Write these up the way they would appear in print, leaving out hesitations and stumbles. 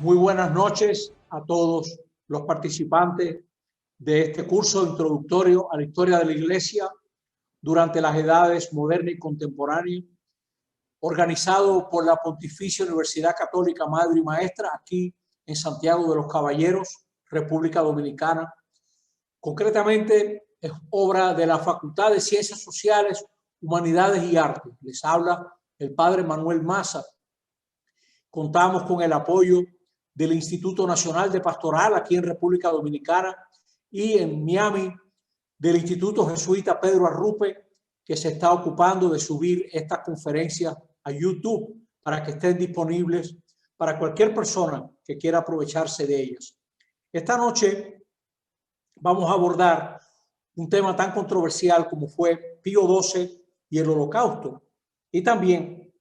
Muy buenas noches a todos los participantes de este curso introductorio a la historia de la Iglesia durante las edades moderna y contemporánea, organizado por la Pontificia Universidad Católica Madre y Maestra aquí en Santiago de los Caballeros, República Dominicana. Concretamente, es obra de la Facultad de Ciencias Sociales, Humanidades y Artes. Les habla el padre Manuel Maza. Contamos con el apoyo del Instituto Nacional de Pastoral aquí en República Dominicana y en Miami del Instituto Jesuita Pedro Arrupe, que se está ocupando de subir estas conferencias a YouTube para que estén disponibles para cualquier persona que quiera aprovecharse de ellas. Esta noche vamos a abordar un tema tan controversial como fue Pío XII y el Holocausto, y también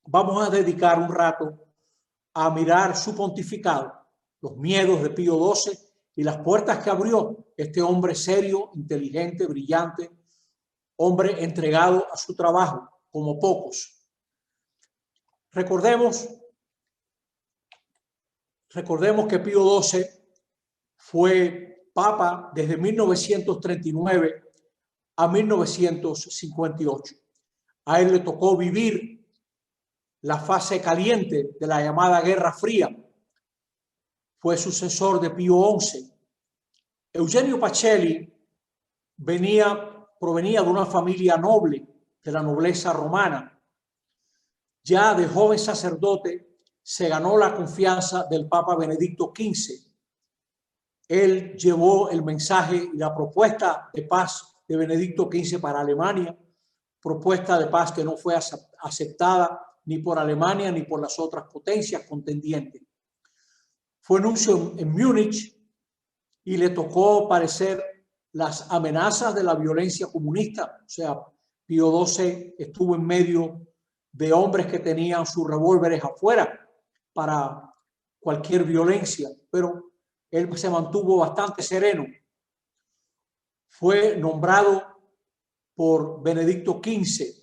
vamos a dedicar un rato a mirar su pontificado, los miedos de Pío XII y las puertas que abrió este hombre serio, inteligente, brillante, hombre entregado a su trabajo, como pocos. Recordemos que Pío XII fue papa desde 1939 a 1958. A él le tocó vivir la fase caliente de la llamada Guerra Fría. Fue sucesor de Pío XI. Eugenio Pacelli provenía de una familia noble, de la nobleza romana. Ya de joven sacerdote se ganó la confianza del Papa Benedicto XV. Él llevó el mensaje y la propuesta de paz de Benedicto XV para Alemania, propuesta de paz que no fue aceptada ni por Alemania ni por las otras potencias contendientes. Fue nuncio en Múnich y le tocó padecer las amenazas de la violencia comunista. O sea, Pío XII estuvo en medio de hombres que tenían sus revólveres afuera para cualquier violencia, pero él se mantuvo bastante sereno. Fue nombrado por Benedicto XV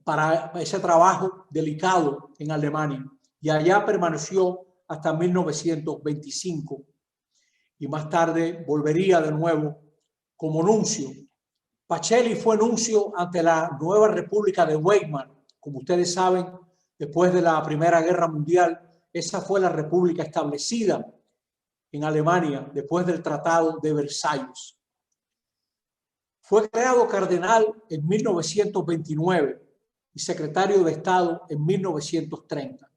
para ese trabajo delicado en Alemania y allá permaneció hasta 1925 y más tarde volvería de nuevo como nuncio. Pacelli fue nuncio ante la nueva República de Weimar. Como ustedes saben, después de la Primera Guerra Mundial, esa fue la república establecida en Alemania después del Tratado de Versalles. Fue creado cardenal en 1929 y secretario de Estado en 1930.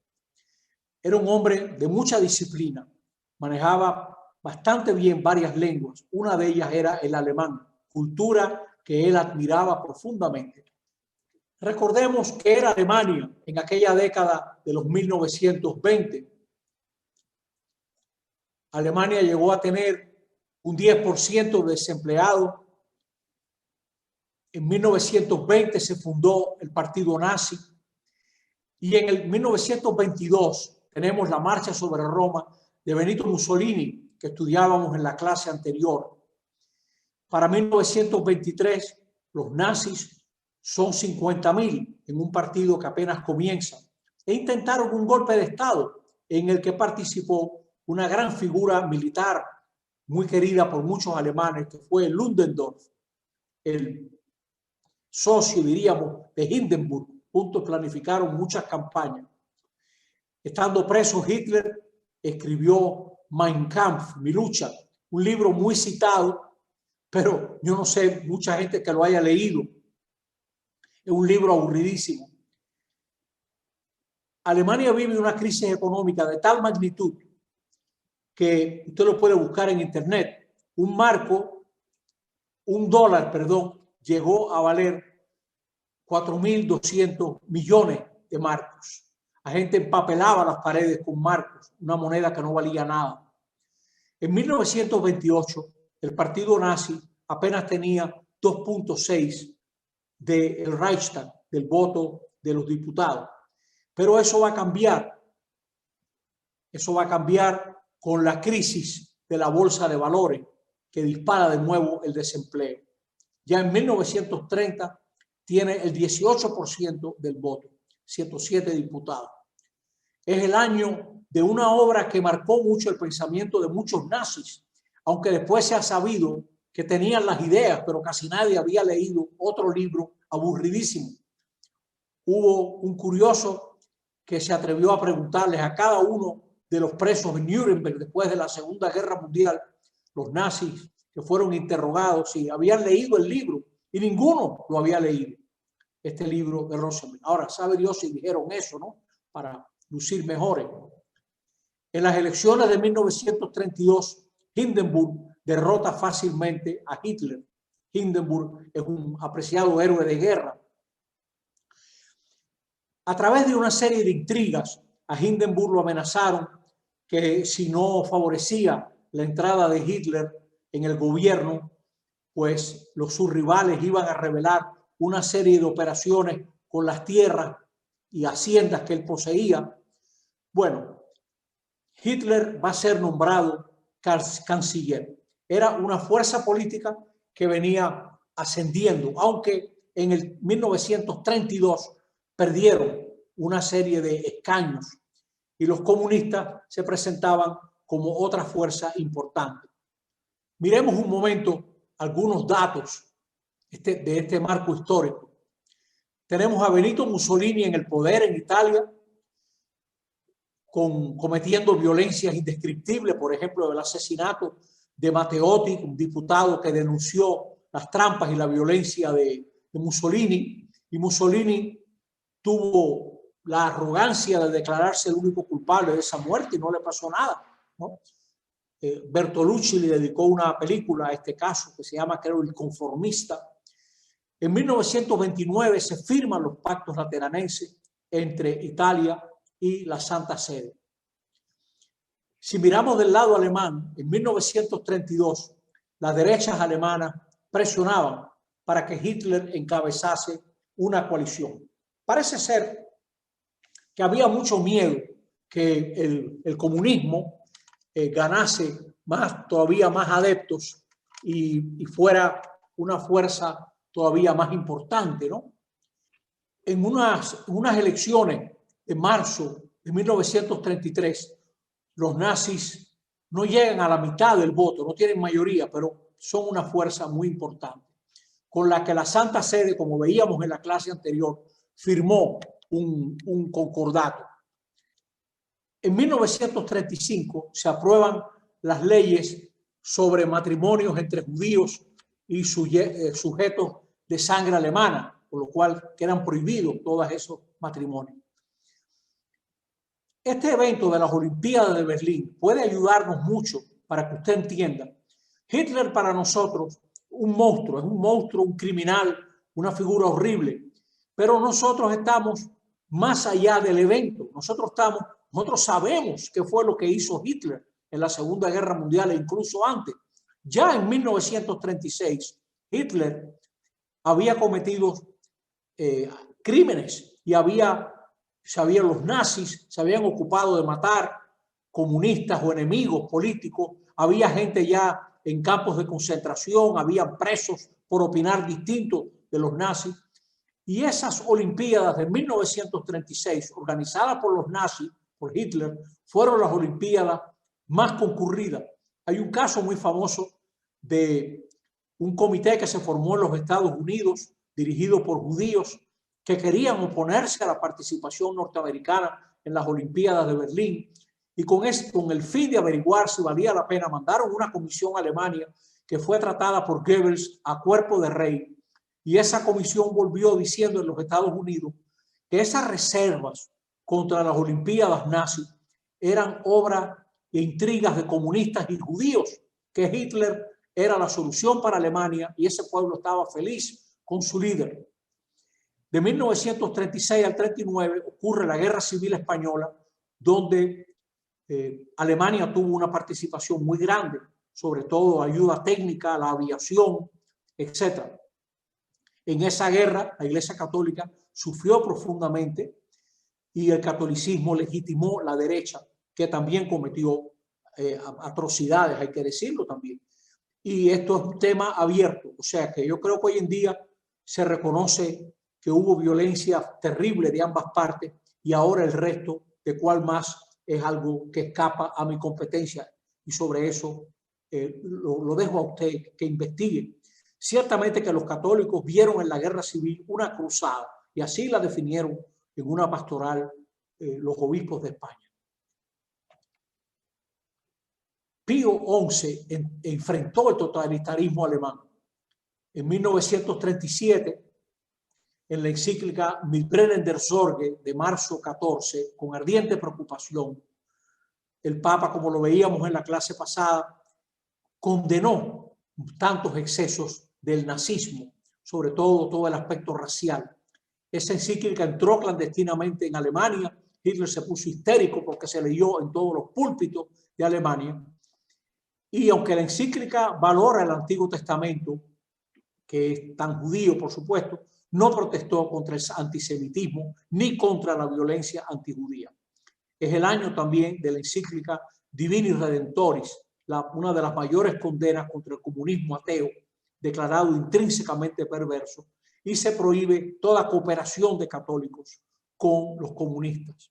Era un hombre de mucha disciplina, manejaba bastante bien varias lenguas, una de ellas era el alemán, cultura que él admiraba profundamente. Recordemos que era Alemania en aquella década de los 1920. Alemania llegó a tener un 10% de desempleados. En 1920 se fundó el partido nazi y en el 1922 tenemos la marcha sobre Roma de Benito Mussolini, que estudiábamos en la clase anterior. Para 1923 los nazis son 50.000 en un partido que apenas comienza e intentaron un golpe de Estado en el que participó una gran figura militar muy querida por muchos alemanes, que fue Ludendorff, el socio, diríamos, de Hindenburg. Juntos planificaron muchas campañas. Estando preso, Hitler escribió Mein Kampf, Mi lucha, un libro muy citado, pero yo no sé mucha gente que lo haya leído. Es un libro aburridísimo. Alemania vive una crisis económica de tal magnitud que usted lo puede buscar en internet. Un dólar, llegó a valer 4.200 millones de marcos. La gente empapelaba las paredes con marcos, una moneda que no valía nada. En 1928, el partido nazi apenas tenía 2.6 del Reichstag, del voto de los diputados. Pero eso va a cambiar. Eso va a cambiar con la crisis de la bolsa de valores, que dispara de nuevo el desempleo. Ya en 1930 tiene el 18% del voto, 107 diputados. Es el año de una obra que marcó mucho el pensamiento de muchos nazis, aunque después se ha sabido que tenían las ideas, pero casi nadie había leído otro libro aburridísimo. Hubo un curioso que se atrevió a preguntarles a cada uno de los presos en Nuremberg después de la Segunda Guerra Mundial, los nazis que fueron interrogados, si habían leído el libro, y ninguno lo había leído, este libro de Rosenberg. Ahora, sabe Dios si dijeron eso, ¿no? Para lucir mejores. En las elecciones de 1932, Hindenburg derrota fácilmente a Hitler. Hindenburg es un apreciado héroe de guerra. A través de una serie de intrigas, a Hindenburg lo amenazaron que si no favorecía la entrada de Hitler en el gobierno, pues sus rivales iban a revelar una serie de operaciones con las tierras y haciendas que él poseía. Bueno, Hitler va a ser nombrado canciller. Era una fuerza política que venía ascendiendo, aunque en el 1932 perdieron una serie de escaños y los comunistas se presentaban como otra fuerza importante. Miremos un momento algunos datos de este marco histórico. Tenemos a Benito Mussolini en el poder en Italia, cometiendo violencias indescriptibles, por ejemplo, el asesinato de Matteotti, un diputado que denunció las trampas y la violencia de Mussolini, y Mussolini tuvo la arrogancia de declararse el único culpable de esa muerte y no le pasó nada, ¿no? Bertolucci le dedicó una película a este caso que se llama, creo, El Conformista. En 1929 se firman los pactos lateranenses entre Italia y la Santa Sede. Si miramos del lado alemán, en 1932, las derechas alemanas presionaban para que Hitler encabezase una coalición. Parece ser que había mucho miedo que el comunismo ganase todavía más adeptos y fuera una fuerza todavía más importante, ¿no? En unas elecciones de marzo de 1933, los nazis no llegan a la mitad del voto, no tienen mayoría, pero son una fuerza muy importante, con la que la Santa Sede, como veíamos en la clase anterior, firmó un concordato. En 1935 se aprueban las leyes sobre matrimonios entre judíos y sujetos de sangre alemana, por lo cual quedan prohibidos todos esos matrimonios. Este evento de las Olimpiadas de Berlín puede ayudarnos mucho para que usted entienda. Hitler para nosotros un monstruo, un criminal, una figura horrible, pero nosotros estamos más allá del evento. Nosotros sabemos qué fue lo que hizo Hitler en la Segunda Guerra Mundial e incluso antes. Ya en 1936, Hitler había cometido crímenes y los nazis se habían ocupado de matar comunistas o enemigos políticos. Había gente ya en campos de concentración, había presos por opinar distinto de los nazis. Y esas Olimpiadas de 1936, organizadas por los nazis, por Hitler, fueron las Olimpiadas más concurridas. Hay un caso muy famoso de un comité que se formó en los Estados Unidos, dirigido por judíos, que querían oponerse a la participación norteamericana en las Olimpiadas de Berlín. Y con el fin de averiguar si valía la pena, mandaron una comisión a Alemania que fue tratada por Goebbels a cuerpo de rey. Y esa comisión volvió diciendo en los Estados Unidos que esas reservas contra las Olimpiadas nazis eran obra e intrigas de comunistas y judíos, que Hitler era la solución para Alemania y ese pueblo estaba feliz con su líder. De 1936 al 39 ocurre la Guerra Civil Española, donde Alemania tuvo una participación muy grande, sobre todo ayuda técnica a la aviación, etc. En esa guerra, la Iglesia Católica sufrió profundamente y el catolicismo legitimó la derecha, que también cometió atrocidades, hay que decirlo también. Y esto es un tema abierto, o sea que yo creo que hoy en día se reconoce que hubo violencia terrible de ambas partes y ahora el resto de cuál más es algo que escapa a mi competencia, y sobre eso lo dejo a usted que investigue. Ciertamente que los católicos vieron en la guerra civil una cruzada, y así la definieron en una pastoral los obispos de España. Pío XI enfrentó el totalitarismo alemán. En 1937, en la encíclica Mit brennender Sorge de marzo 14, con ardiente preocupación, el Papa, como lo veíamos en la clase pasada, condenó tantos excesos del nazismo, sobre todo el aspecto racial. Esa encíclica entró clandestinamente en Alemania. Hitler se puso histérico porque se leyó en todos los púlpitos de Alemania. Y aunque la encíclica valora el Antiguo Testamento, que es tan judío, por supuesto, no protestó contra el antisemitismo ni contra la violencia antijudía. Es el año también de la encíclica Divini Redentoris, una de las mayores condenas contra el comunismo ateo, declarado intrínsecamente perverso, y se prohíbe toda cooperación de católicos con los comunistas.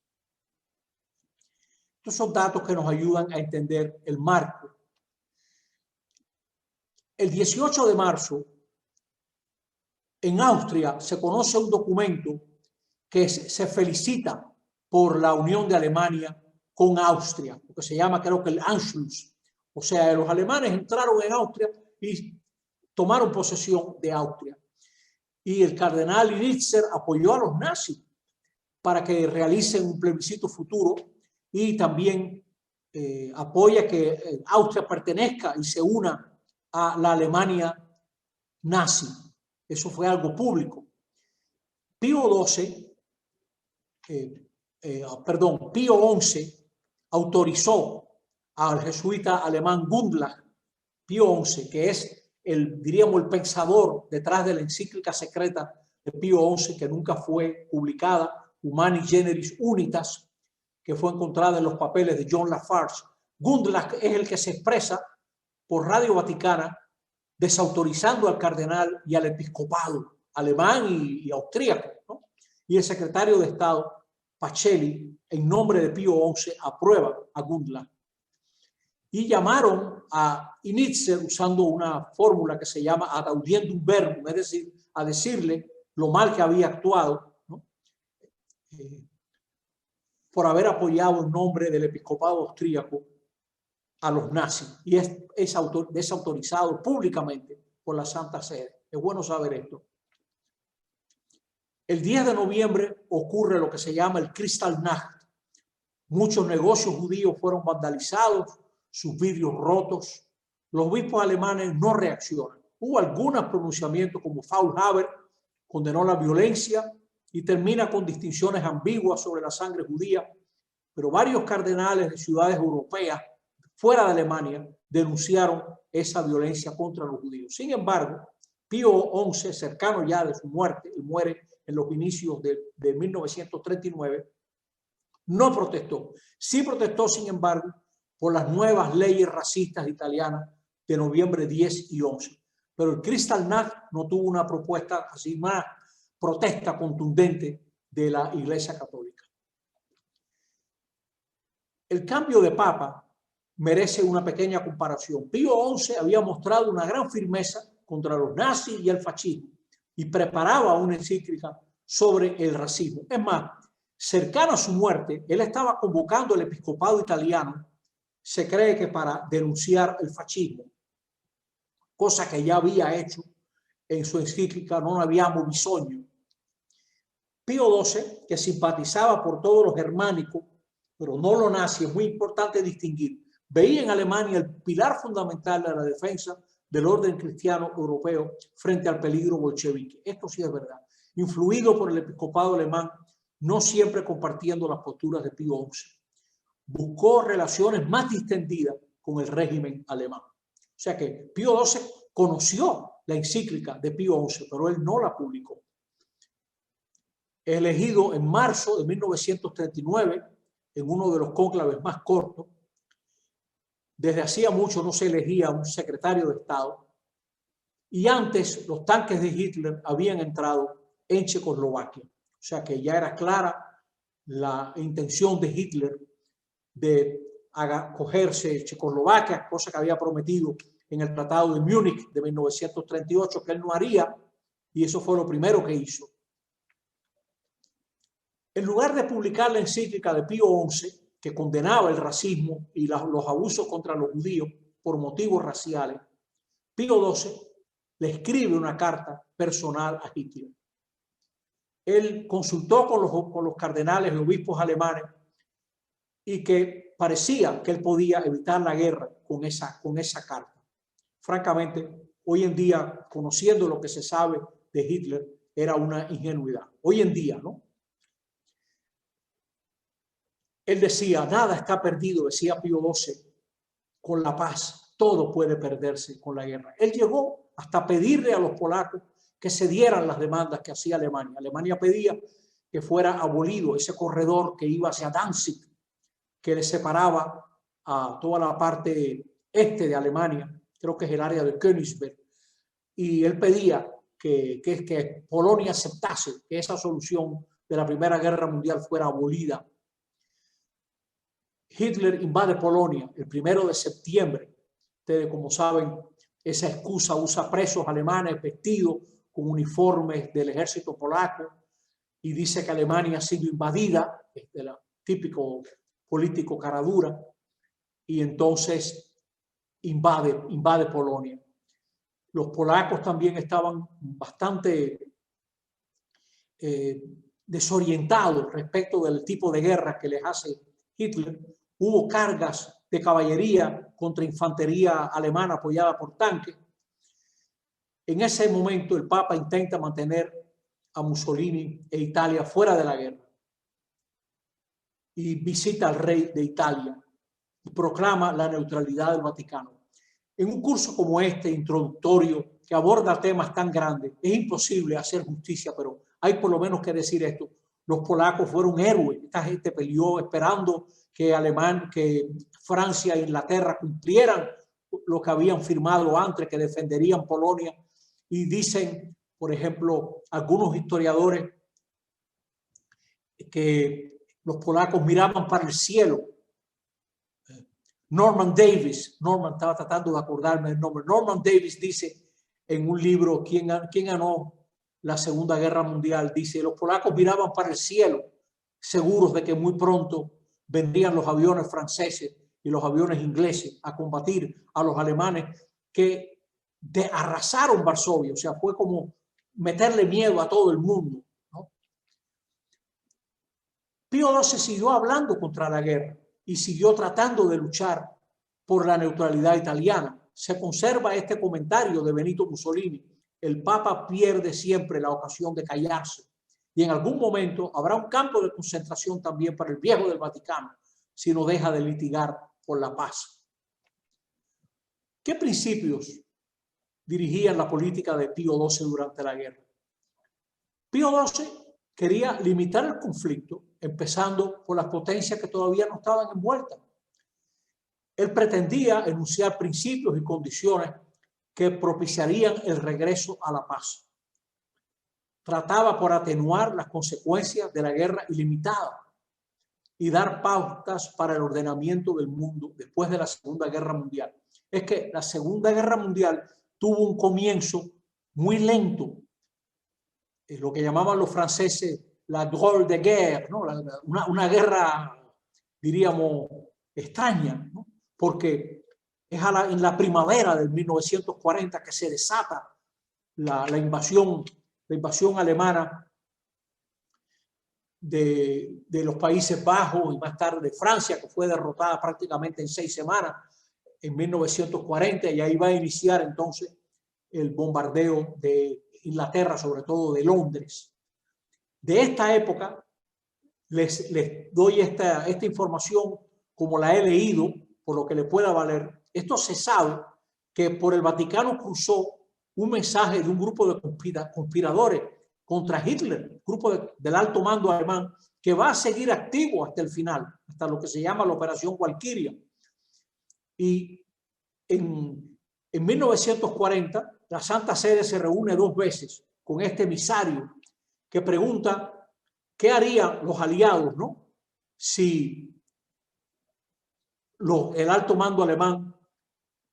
Estos son datos que nos ayudan a entender el marco. El 18 de marzo, en Austria, se conoce un documento que se felicita por la unión de Alemania con Austria, lo que se llama, creo que, el Anschluss. O sea, los alemanes entraron en Austria y tomaron posesión de Austria. Y el cardenal Initzer apoyó a los nazis para que realicen un plebiscito futuro, y también apoya que Austria pertenezca y se una a la Alemania nazi. Eso fue algo público. Pío XI autorizó al jesuita alemán Gundlach, Pío XI, que es diríamos, el pensador detrás de la encíclica secreta de Pío XI, que nunca fue publicada, Humani Generis Unitas, que fue encontrada en los papeles de John Lafarge. Gundlach es el que se expresa por Radio Vaticana desautorizando al cardenal y al episcopado alemán y austríaco, ¿no? Y el secretario de Estado, Pacelli, en nombre de Pío XI, aprueba a Gundlach. Y llamaron a Initzer usando una fórmula que se llama ad audiendum verbum, es decir, a decirle lo mal que había actuado, ¿no? Por haber apoyado en nombre del episcopado austríaco a los nazis, y es desautorizado públicamente por la Santa Sede. Es bueno saber esto. El 10 de noviembre ocurre lo que se llama el Kristallnacht. Muchos negocios judíos fueron vandalizados, sus vidrios rotos. Los obispos alemanes no reaccionan. Hubo algunos pronunciamientos, como Faulhaber condenó la violencia y termina con distinciones ambiguas sobre la sangre judía, pero varios cardenales de ciudades europeas fuera de Alemania denunciaron esa violencia contra los judíos. Sin embargo, Pío XI, cercano ya de su muerte, y muere en los inicios de 1939, no protestó. Sí protestó, sin embargo, por las nuevas leyes racistas italianas de noviembre 10 y 11. Pero el Kristallnacht no tuvo una propuesta así, más protesta contundente de la Iglesia Católica. El cambio de papa merece una pequeña comparación. Pío XI había mostrado una gran firmeza contra los nazis y el fascismo y preparaba una encíclica sobre el racismo. Es más, cercano a su muerte, él estaba convocando al episcopado italiano, se cree que para denunciar el fascismo, cosa que ya había hecho en su encíclica Non abbiamo bisogno. Pío XII, que simpatizaba por todos los germánicos, pero no los nazis, es muy importante distinguir, veía en Alemania el pilar fundamental de la defensa del orden cristiano europeo frente al peligro bolchevique. Esto sí es verdad. Influido por el episcopado alemán, no siempre compartiendo las posturas de Pío XI. Buscó relaciones más distendidas con el régimen alemán. O sea que Pío XII conoció la encíclica de Pío XI, pero él no la publicó. Elegido en marzo de 1939, en uno de los cónclaves más cortos, desde hacía mucho no se elegía un secretario de Estado, y antes los tanques de Hitler habían entrado en Checoslovaquia. O sea que ya era clara la intención de Hitler de cogerse Checoslovaquia, cosa que había prometido en el Tratado de Múnich de 1938 que él no haría, y eso fue lo primero que hizo. En lugar de publicar la encíclica de Pío XI, que condenaba el racismo y los abusos contra los judíos por motivos raciales, Pío XII le escribe una carta personal a Hitler. Él consultó con los cardenales y obispos alemanes y que parecía que él podía evitar la guerra con esa carta. Francamente, hoy en día, conociendo lo que se sabe de Hitler, era una ingenuidad. Hoy en día, ¿no? Él decía, nada está perdido, decía Pío XII, con la paz. Todo puede perderse con la guerra. Él llegó hasta pedirle a los polacos que se dieran las demandas que hacía Alemania. Alemania pedía que fuera abolido ese corredor que iba hacia Danzig, que le separaba a toda la parte este de Alemania, creo que es el área de Königsberg, y él pedía que Polonia aceptase que esa solución de la Primera Guerra Mundial fuera abolida. Hitler invade Polonia el 1 de septiembre. Ustedes, como saben, esa excusa usa presos alemanes vestidos con uniformes del ejército polaco y dice que Alemania ha sido invadida, el típico político cara dura, y entonces invade Polonia. Los polacos también estaban bastante desorientados respecto del tipo de guerra que les hace Hitler. Hubo cargas de caballería contra infantería alemana apoyada por tanques. En ese momento el Papa intenta mantener a Mussolini e Italia fuera de la guerra y visita al rey de Italia y proclama la neutralidad del Vaticano. En un curso como este, introductorio, que aborda temas tan grandes, es imposible hacer justicia, pero hay por lo menos que decir esto. Los polacos fueron héroes. Esta gente peleó esperando que Francia e Inglaterra cumplieran lo que habían firmado antes, que defenderían Polonia. Y dicen, por ejemplo, algunos historiadores que los polacos miraban para el cielo. Norman Davis, estaba tratando de acordarme el nombre. Norman Davis dice en un libro, ¿Quién ganó la Segunda Guerra Mundial? Dice, los polacos miraban para el cielo, seguros de que muy pronto vendrían los aviones franceses y los aviones ingleses a combatir a los alemanes que arrasaron Varsovia. O sea, fue como meterle miedo a todo el mundo, ¿no? Pío XII siguió hablando contra la guerra y siguió tratando de luchar por la neutralidad italiana. Se conserva este comentario de Benito Mussolini: el Papa pierde siempre la ocasión de callarse y en algún momento habrá un campo de concentración también para el viejo del Vaticano si no deja de litigar por la paz. ¿Qué principios dirigían la política de Pío XII durante la guerra? Pío XII quería limitar el conflicto, empezando por las potencias que todavía no estaban envueltas. Él pretendía enunciar principios y condiciones que propiciarían el regreso a la paz. Trataba por atenuar las consecuencias de la guerra ilimitada y dar pautas para el ordenamiento del mundo después de la Segunda Guerra Mundial. Es que la Segunda Guerra Mundial tuvo un comienzo muy lento, es lo que llamaban los franceses la drôle de guerre, ¿no? Una guerra, diríamos, extraña, ¿no? Porque es en la primavera del 1940 que se desata la invasión alemana de los Países Bajos y más tarde de Francia, que fue derrotada prácticamente en 6 semanas en 1940, y ahí va a iniciar entonces el bombardeo de Inglaterra, sobre todo de Londres. De esta época les doy esta información como la he leído, por lo que le pueda valer. Esto se sabe que por el Vaticano cruzó un mensaje de un grupo de conspiradores contra Hitler, grupo del alto mando alemán, que va a seguir activo hasta el final, hasta lo que se llama la Operación Walkiria. Y en 1940, la Santa Sede se reúne 2 veces con este emisario que pregunta ¿Qué harían los aliados, no? Si el alto mando alemán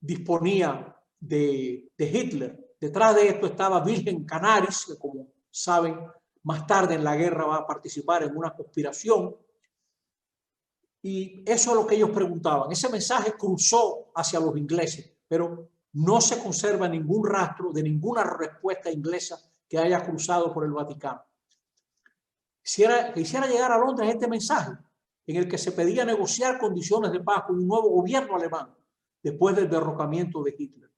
disponía de Hitler. Detrás de esto estaba Wilhelm Canaris, que como saben, más tarde en la guerra va a participar en una conspiración. Y eso es lo que ellos preguntaban. Ese mensaje cruzó hacia los ingleses, pero no se conserva ningún rastro de ninguna respuesta inglesa que haya cruzado por el Vaticano. Quisiera llegar a Londres este mensaje en el que se pedía negociar condiciones de paz con un nuevo gobierno alemán después del derrocamiento de Hitler.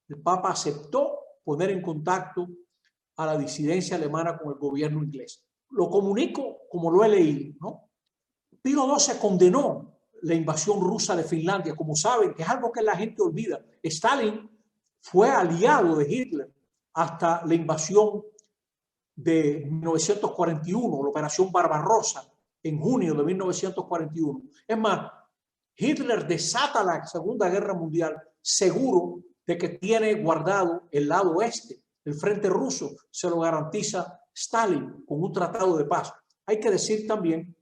El Papa aceptó poner en contacto a la disidencia alemana con el gobierno inglés. Lo comunico como lo he leído, ¿no? Pío XII condenó la invasión rusa de Finlandia, como saben, que es algo que la gente olvida. Stalin fue aliado de Hitler hasta la invasión de 1941, la Operación Barbarossa, en junio de 1941. Es más, Hitler desata la Segunda Guerra Mundial seguro de que tiene guardado el lado oeste, el frente ruso, se lo garantiza Stalin con un tratado de paz. Hay que decir también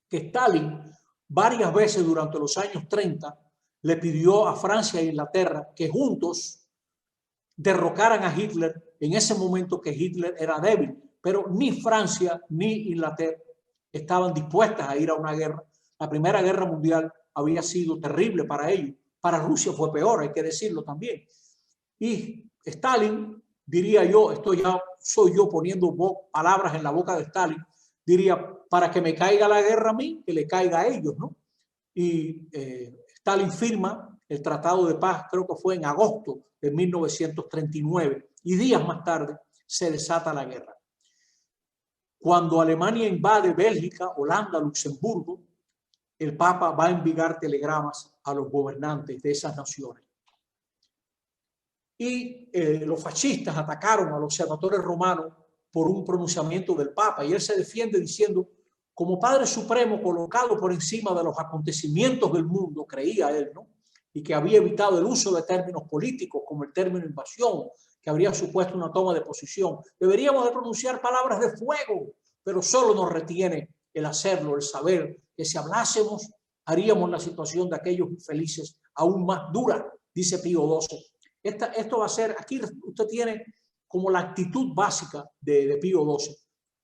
que Stalin varias veces durante los años 30 le pidió a Francia e Inglaterra que juntos derrocaran a Hitler en ese momento que Hitler era débil, pero ni Francia ni Inglaterra estaban dispuestas a ir a una guerra. La Primera Guerra Mundial había sido terrible para ellos. Para Rusia fue peor, hay que decirlo también. Y Stalin, diría yo, esto ya soy yo poniendo palabras en la boca de Stalin, diría, para que me caiga la guerra a mí, que le caiga a ellos, ¿no? Y Stalin firma el Tratado de Paz, creo que fue en agosto de 1939, y días más tarde se desata la guerra. Cuando Alemania invade Bélgica, Holanda, Luxemburgo, el Papa va a enviar telegramas a los gobernantes de esas naciones. Y los fascistas atacaron a los senadores romanos por un pronunciamiento del Papa, y él se defiende diciendo, como Padre Supremo colocado por encima de los acontecimientos del mundo, creía él, ¿no? Y que había evitado el uso de términos políticos como el término invasión, que habría supuesto una toma de posición. Deberíamos de pronunciar palabras de fuego, pero solo nos retiene el hacerlo, el saber que si hablásemos haríamos la situación de aquellos infelices aún más dura, dice Pío XII. Esto va a ser, aquí usted tiene como la actitud básica de Pío XII.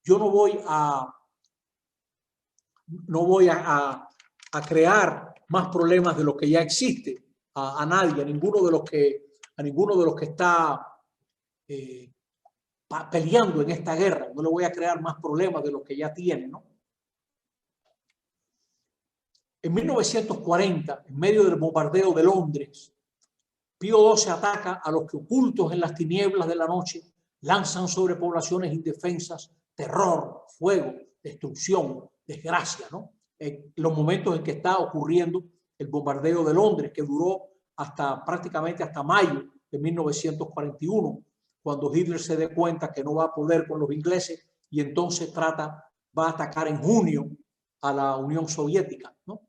Yo no voy a crear más problemas de los que ya existe a nadie, a ninguno de los que está peleando en esta guerra. No le voy a crear más problemas de los que ya tiene, ¿no? En 1940, en medio del bombardeo de Londres, Pío XII ataca a los que ocultos en las tinieblas de la noche lanzan sobre poblaciones indefensas terror, fuego, destrucción, desgracia, ¿no? En los momentos en que está ocurriendo el bombardeo de Londres, que duró prácticamente hasta mayo de 1941, cuando Hitler se dé cuenta que no va a poder con los ingleses y entonces va a atacar en junio a la Unión Soviética, ¿no?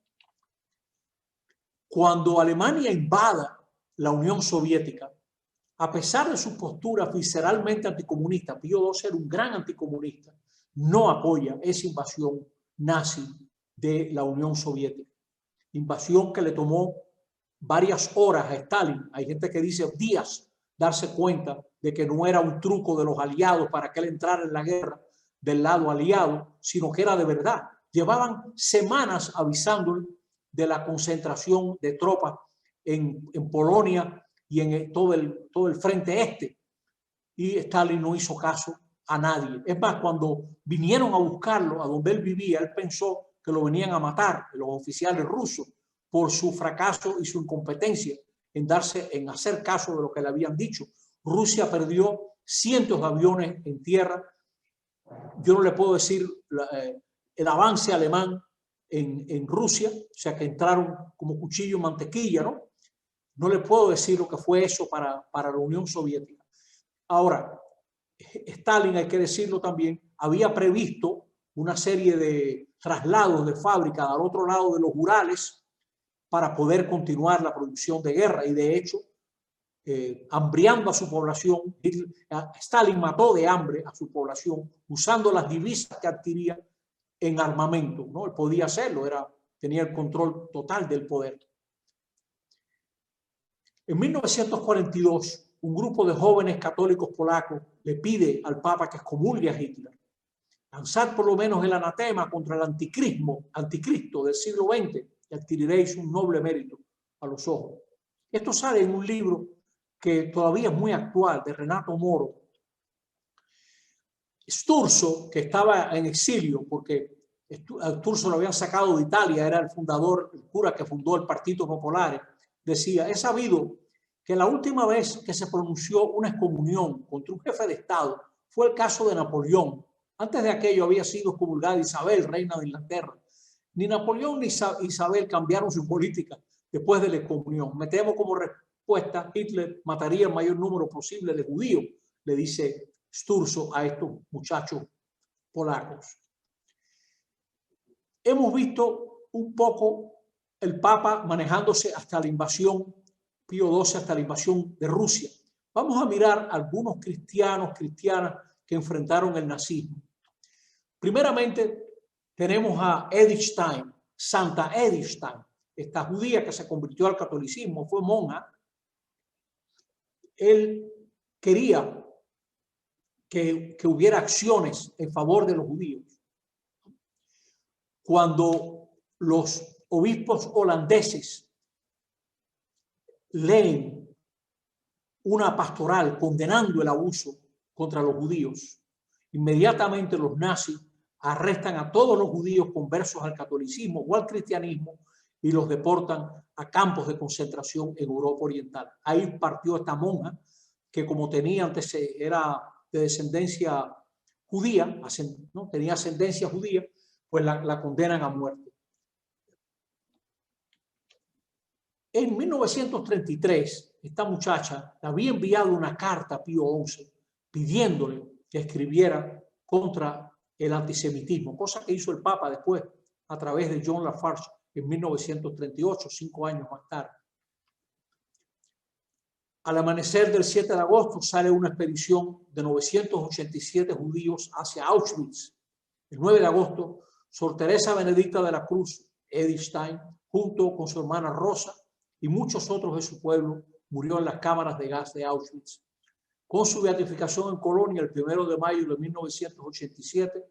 Cuando Alemania invada la Unión Soviética, a pesar de su postura visceralmente anticomunista, Pío XII era un gran anticomunista, no apoya esa invasión nazi de la Unión Soviética. Invasión que le tomó varias horas a Stalin. Hay gente que dice días darse cuenta de que no era un truco de los aliados para que él entrara en la guerra del lado aliado, sino que era de verdad. Llevaban semanas avisándole de la concentración de tropas en Polonia y en todo el frente este. Y Stalin no hizo caso a nadie. Es más, cuando vinieron a buscarlo a donde él vivía, él pensó que lo venían a matar, los oficiales rusos, por su fracaso y su incompetencia en hacer caso de lo que le habían dicho. Rusia perdió cientos de aviones en tierra. Yo no le puedo decir el avance alemán en Rusia, o sea que entraron como cuchillo en mantequilla, ¿no? No le puedo decir lo que fue eso para la Unión Soviética. Ahora, Stalin, hay que decirlo también, había previsto una serie de traslados de fábrica al otro lado de los Urales para poder continuar la producción de guerra, y de hecho hambriando a su población. Stalin mató de hambre a su población usando las divisas que adquiría en armamento, ¿no? Él podía hacerlo, tenía el control total del poder. En 1942, un grupo de jóvenes católicos polacos le pide al Papa que excomulgue a Hitler, lanzar por lo menos el anatema contra el anticristo del siglo XX, y adquiriréis un noble mérito a los ojos. Esto sale en un libro que todavía es muy actual, de Renato Moro. Sturzo, que estaba en exilio, porque Sturzo lo habían sacado de Italia, era el fundador, el cura que fundó el Partito Popolare, decía: he sabido que la última vez que se pronunció una excomunión contra un jefe de Estado fue el caso de Napoleón. Antes de aquello había sido excomulgada Isabel, reina de Inglaterra. Ni Napoleón ni Isabel cambiaron su política después de la excomunión. Me temo como respuesta, Hitler mataría el mayor número posible de judíos, le dice Sturzo a estos muchachos polacos. Hemos visto un poco el Papa manejándose hasta la invasión, Pío XII, hasta la invasión de Rusia. Vamos a mirar algunos cristianas que enfrentaron el nazismo. Primeramente, tenemos a Edith Stein, Santa Edith Stein, esta judía que se convirtió al catolicismo, fue monja. Él quería que hubiera acciones en favor de los judíos. Cuando los obispos holandeses leen una pastoral condenando el abuso contra los judíos, inmediatamente los nazis arrestan a todos los judíos conversos al catolicismo o al cristianismo y los deportan a campos de concentración en Europa Oriental. Ahí partió esta monja que, como tenía antes, era de descendencia judía, ¿no? Tenía ascendencia judía, pues la condenan a muerte. En 1933, esta muchacha le había enviado una carta a Pío XI pidiéndole que escribiera contra el antisemitismo, cosa que hizo el Papa después a través de John Lafarge en 1938, 5 años más tarde. Al amanecer del 7 de agosto sale una expedición de 987 judíos hacia Auschwitz. El 9 de agosto, Sor Teresa Benedicta de la Cruz, Edith Stein, junto con su hermana Rosa y muchos otros de su pueblo, murió en las cámaras de gas de Auschwitz. Con su beatificación en Colonia el 1 de mayo de 1987,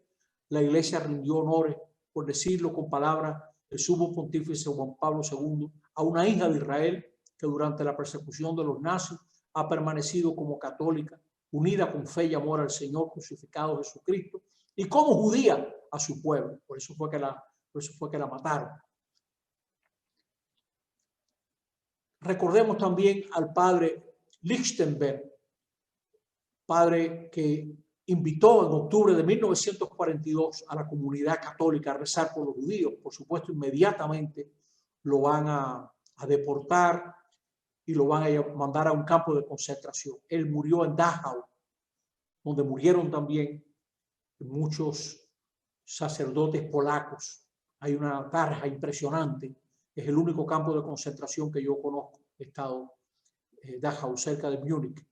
la Iglesia rindió honores, por decirlo con palabras del sumo pontífice Juan Pablo II, a una hija de Israel que durante la persecución de los nazis ha permanecido como católica, unida con fe y amor al Señor crucificado Jesucristo, y como judía a su pueblo. Por eso fue que la mataron. Recordemos también al padre Lichtenberg, padre que invitó en octubre de 1942 a la comunidad católica a rezar por los judíos. Por supuesto, inmediatamente lo van a deportar y lo van a mandar a un campo de concentración. Él murió en Dachau, donde murieron también muchos sacerdotes polacos. Hay una tarja impresionante. Es el único campo de concentración que yo conozco. He estado en Dachau, cerca de Múnich.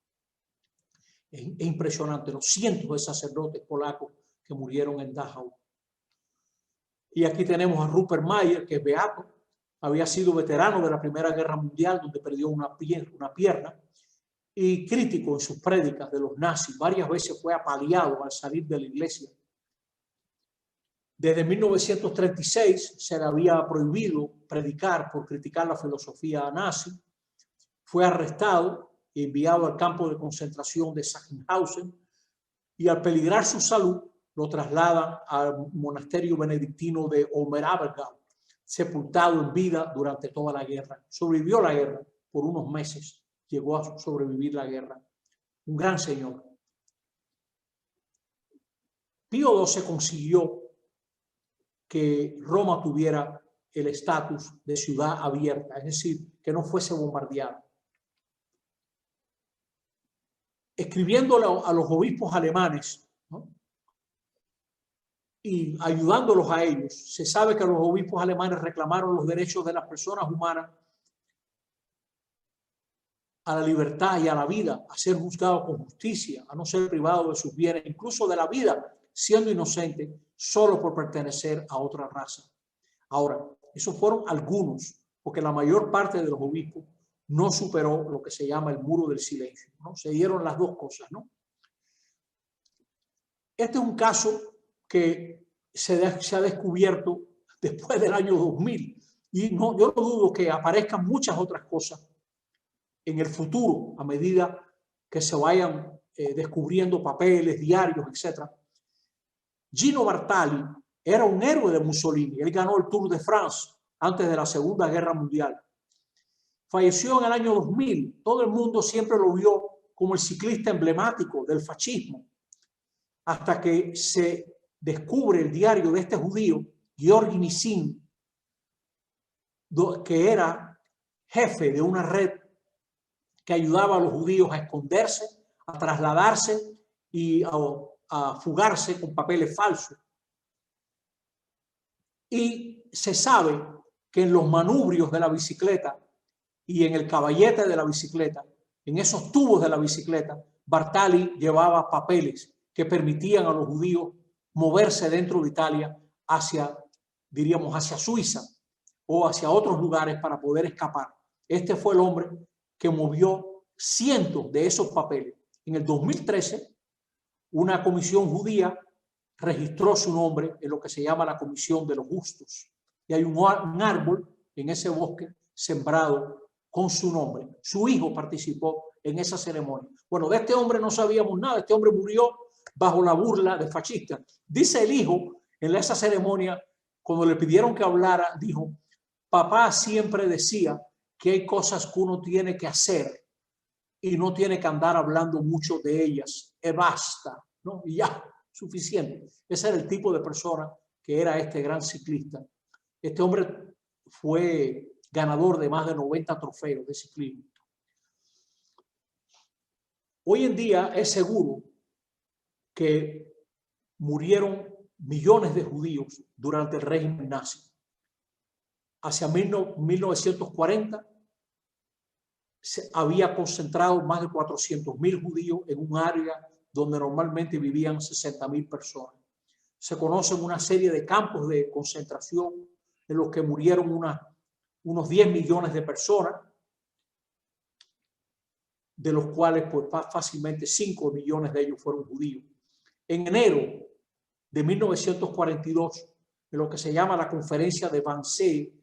Es impresionante los cientos de sacerdotes polacos que murieron en Dachau. Y aquí tenemos a Rupert Mayer, que es beato. Había sido veterano de la Primera Guerra Mundial, donde perdió una pierna, y crítico en sus prédicas de los nazis. Varias veces fue apaleado al salir de la iglesia. Desde 1936 se le había prohibido predicar por criticar la filosofía nazi. Fue arrestado y enviado al campo de concentración de Sachsenhausen, y al peligrar su salud lo trasladan al monasterio benedictino de Oberammergau, sepultado en vida durante toda la guerra. Sobrevivió la guerra por unos meses, llegó a sobrevivir la guerra. Un gran señor. Pío XII consiguió que Roma tuviera el estatus de ciudad abierta, es decir, que no fuese bombardeada. Escribiéndole a los obispos alemanes, ¿no?, y ayudándolos a ellos, se sabe que los obispos alemanes reclamaron los derechos de las personas humanas a la libertad y a la vida, a ser juzgado con justicia, a no ser privado de sus bienes, incluso de la vida, siendo inocente, solo por pertenecer a otra raza. Ahora, esos fueron algunos, porque la mayor parte de los obispos no superó lo que se llama el muro del silencio, ¿no? Se dieron las dos cosas, ¿no? Este es un caso que se ha descubierto después del año 2000 y no, yo no dudo que aparezcan muchas otras cosas en el futuro a medida que se vayan descubriendo papeles, diarios, etc. Gino Bartali era un héroe de Mussolini. Él ganó el Tour de France antes de la Segunda Guerra Mundial. Falleció en el año 2000. Todo el mundo siempre lo vio como el ciclista emblemático del fascismo, hasta que se descubre el diario de este judío, Georgi Nissin, que era jefe de una red que ayudaba a los judíos a esconderse, a trasladarse y a fugarse con papeles falsos. Y se sabe que en los manubrios de la bicicleta y en el caballete de la bicicleta, en esos tubos de la bicicleta, Bartali llevaba papeles que permitían a los judíos moverse dentro de Italia hacia, diríamos, hacia Suiza o hacia otros lugares para poder escapar. Este fue el hombre que movió cientos de esos papeles. En el 2013, una comisión judía registró su nombre en lo que se llama la Comisión de los Justos. Y hay un árbol en ese bosque sembrado con su nombre. Su hijo participó en esa ceremonia. Bueno, de este hombre no sabíamos nada. Este hombre murió bajo la burla de fascistas. Dice el hijo en esa ceremonia, cuando le pidieron que hablara, dijo: papá siempre decía que hay cosas que uno tiene que hacer y no tiene que andar hablando mucho de ellas. Basta, ¿no? Y ya, suficiente. Ese era el tipo de persona que era este gran ciclista. Este hombre fue ganador de más de 90 trofeos de ciclismo. Hoy en día es seguro que murieron millones de judíos durante el régimen nazi. Hacia 1940 se había concentrado más de 400.000 judíos en un área donde normalmente vivían 60.000 personas. Se conocen una serie de campos de concentración en los que murieron unos 10 millones de personas, de los cuales pues, fácilmente 5 millones de ellos fueron judíos. En enero de 1942, en lo que se llama la Conferencia de Wannsee,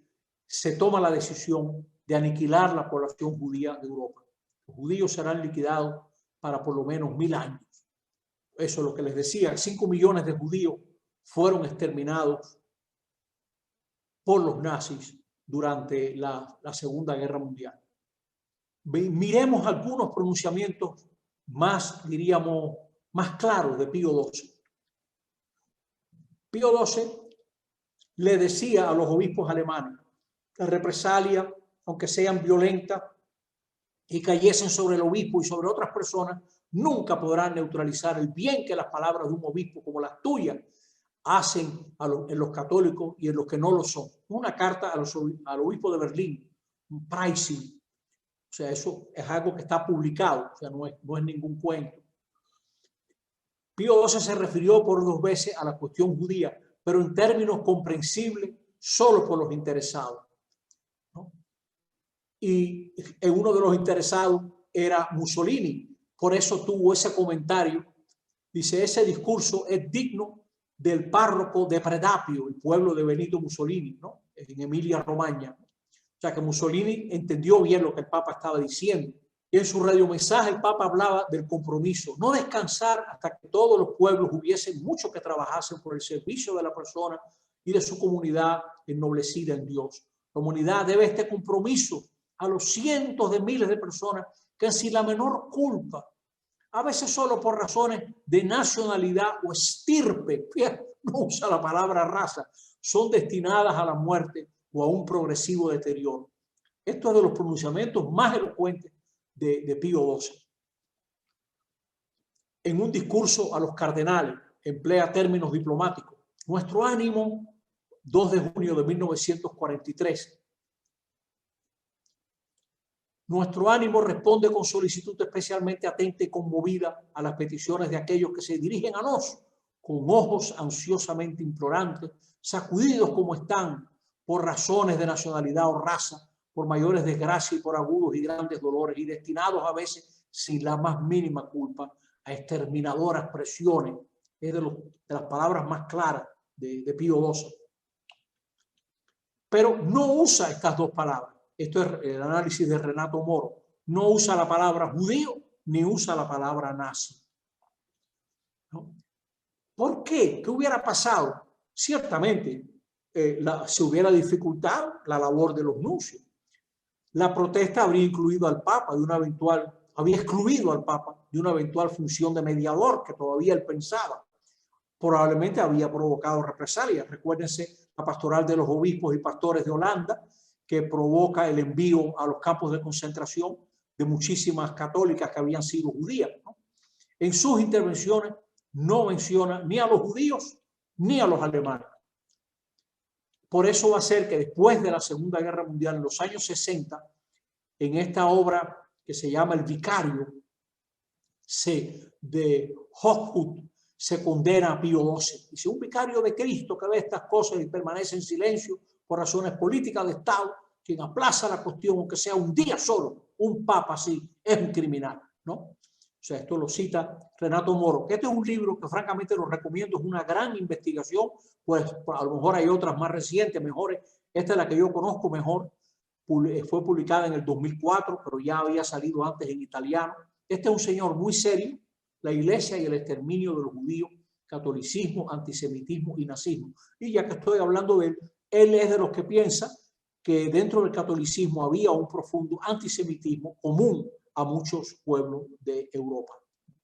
se toma la decisión de aniquilar la población judía de Europa. Los judíos serán liquidados para por lo menos 1000 años. Eso es lo que les decía. 5 millones de judíos fueron exterminados por los nazis durante la Segunda Guerra Mundial. Miremos algunos pronunciamientos más, diríamos, más claros de Pío XII. Pío XII le decía a los obispos alemanes: la represalia, aunque sean violentas y cayesen sobre el obispo y sobre otras personas, nunca podrán neutralizar el bien que las palabras de un obispo como las tuyas hacen en los católicos y en los que no lo son. Una carta al obispo de Berlín, un Preissing. O sea, eso es algo que está publicado, o sea, no es ningún cuento. Pío XII se refirió por 2 veces a la cuestión judía, pero en términos comprensibles solo por los interesados, ¿no? Y uno de los interesados era Mussolini. Por eso tuvo ese comentario. Dice: ese discurso es digno del párroco de Predapio, el pueblo de Benito Mussolini, ¿no? En Emilia-Romagna. O sea que Mussolini entendió bien lo que el Papa estaba diciendo. Y en su radiomensaje el Papa hablaba del compromiso, no descansar hasta que todos los pueblos hubiesen mucho que trabajasen por el servicio de la persona y de su comunidad ennoblecida en Dios. La humanidad debe este compromiso a los cientos de miles de personas que sin la menor culpa, a veces solo por razones de nacionalidad o estirpe, no usa la palabra raza, son destinadas a la muerte o a un progresivo deterioro. Esto es de los pronunciamientos más elocuentes de Pío XII. En un discurso a los cardenales, emplea términos diplomáticos. Nuestro ánimo, 2 de junio de 1943. Nuestro ánimo responde con solicitud especialmente atenta y conmovida a las peticiones de aquellos que se dirigen a nos con ojos ansiosamente implorantes, sacudidos como están por razones de nacionalidad o raza, por mayores desgracias y por agudos y grandes dolores, y destinados a veces sin la más mínima culpa a exterminadoras presiones. Es de las palabras más claras de Pío XII. Pero no usa estas dos palabras. Esto es el análisis de Renato Moro. No usa la palabra judío ni usa la palabra nazi. ¿No? ¿Por qué? ¿Qué hubiera pasado? Ciertamente se hubiera dificultado la labor de los nuncios. La protesta habría incluido al Papa había excluido al Papa de una eventual función de mediador que todavía él pensaba. Probablemente había provocado represalias. Recuérdense la pastoral de los obispos y pastores de Holanda, que provoca el envío a los campos de concentración de muchísimas católicas que habían sido judías, ¿no? En sus intervenciones no menciona ni a los judíos ni a los alemanes. Por eso va a ser que después de la Segunda Guerra Mundial, en los años 60, en esta obra que se llama El Vicario, de Hofhuth, se condena a Pío XII. Dice, un vicario de Cristo que ve estas cosas y permanece en silencio por razones políticas de Estado, quien aplaza la cuestión, aunque sea un día solo, un papa así, es un criminal, ¿no? O sea, esto lo cita Renato Moro. Este es un libro que francamente lo recomiendo, es una gran investigación, pues a lo mejor hay otras más recientes, mejores. Esta es la que yo conozco mejor, fue publicada en el 2004, pero ya había salido antes en italiano. Este es un señor muy serio, la Iglesia y el exterminio de los judíos, catolicismo, antisemitismo y nazismo. Y ya que estoy hablando de él, él es de los que piensa que dentro del catolicismo había un profundo antisemitismo común a muchos pueblos de Europa.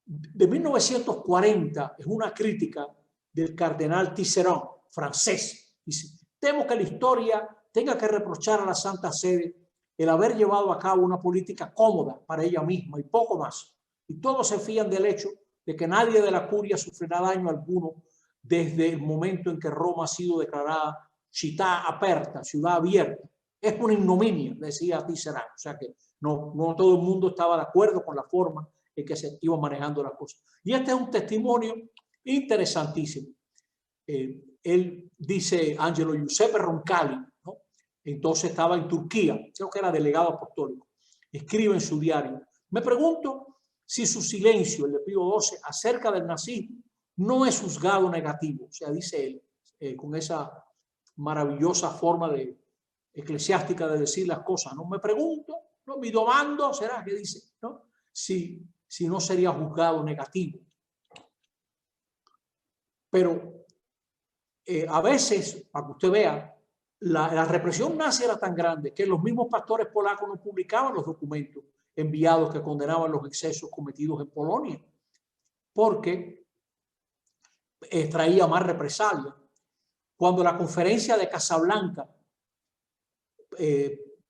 De 1940 es una crítica del cardenal Tisserand, francés. Dice, temo que la historia tenga que reprochar a la Santa Sede el haber llevado a cabo una política cómoda para ella misma y poco más. Y todos se fían del hecho de que nadie de la curia sufrirá daño alguno desde el momento en que Roma ha sido declarada città aperta, ciudad abierta. Es una ignominia, decía Tisserand. O sea que no todo el mundo estaba de acuerdo con la forma en que se iban manejando las cosas. Y este es un testimonio interesantísimo. Él dice, Angelo Giuseppe Roncalli, ¿no? Entonces estaba en Turquía, creo que era delegado apostólico, escribe en su diario, me pregunto si su silencio, el de Pío XII, acerca del nazismo, no es juzgado negativo. O sea, dice él, con esa maravillosa forma eclesiástica de decir las cosas, no me pregunto, no mi domando, será que dice, ¿no? Si no sería juzgado negativo. Pero a veces, para que usted vea, la represión nazi era tan grande que los mismos pastores polacos no publicaban los documentos enviados que condenaban los excesos cometidos en Polonia, porque traía más represalias. Cuando la conferencia de Casablanca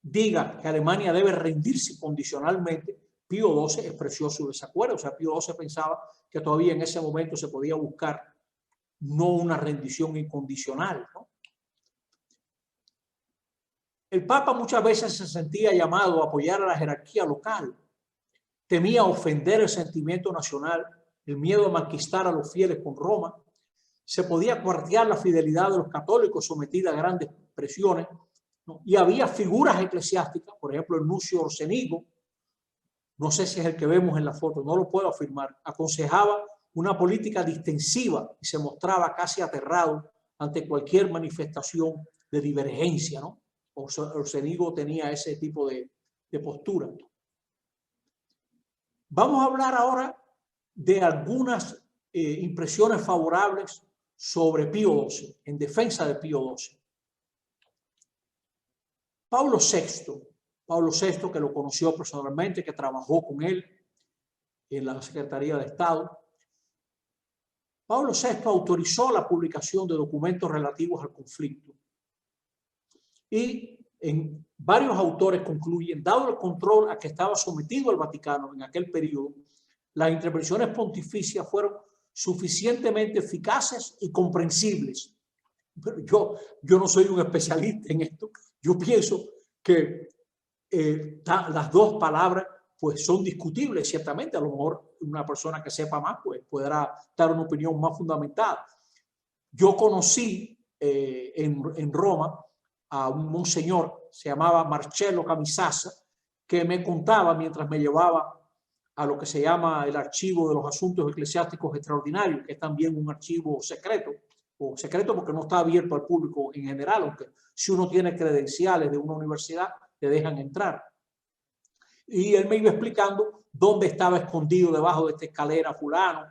diga que Alemania debe rendirse condicionalmente, Pío XII expresó su desacuerdo. O sea, Pío XII pensaba que todavía en ese momento se podía buscar no una rendición incondicional, ¿no? El Papa muchas veces se sentía llamado a apoyar a la jerarquía local. Temía ofender el sentimiento nacional, el miedo a manquistar a los fieles con Roma. Se podía cuartear la fidelidad de los católicos sometida a grandes presiones, ¿no? Y había figuras eclesiásticas, por ejemplo, el nuncio Orsenigo, no sé si es el que vemos en la foto, no lo puedo afirmar, aconsejaba una política distensiva y se mostraba casi aterrado ante cualquier manifestación de divergencia, ¿no? Orsenigo tenía ese tipo de postura. Vamos a hablar ahora de algunas impresiones favorables sobre Pío XII, en defensa de Pío XII. Pablo VI, que lo conoció personalmente, que trabajó con él en la Secretaría de Estado, Pablo VI autorizó la publicación de documentos relativos al conflicto. Y varios autores concluyen, dado el control a que estaba sometido el Vaticano en aquel periodo, las intervenciones pontificias fueron suficientemente eficaces y comprensibles. Pero yo no soy un especialista en esto. Yo pienso que las dos palabras pues son discutibles, ciertamente. A lo mejor una persona que sepa más pues podrá dar una opinión más fundamentada. Yo conocí en Roma a un monseñor, se llamaba Marcello Camisasa, que me contaba mientras me llevaba a lo que se llama el Archivo de los Asuntos Eclesiásticos Extraordinarios, que es también un archivo secreto, o secreto porque no está abierto al público en general, aunque si uno tiene credenciales de una universidad, te dejan entrar. Y él me iba explicando dónde estaba escondido debajo de esta escalera fulano,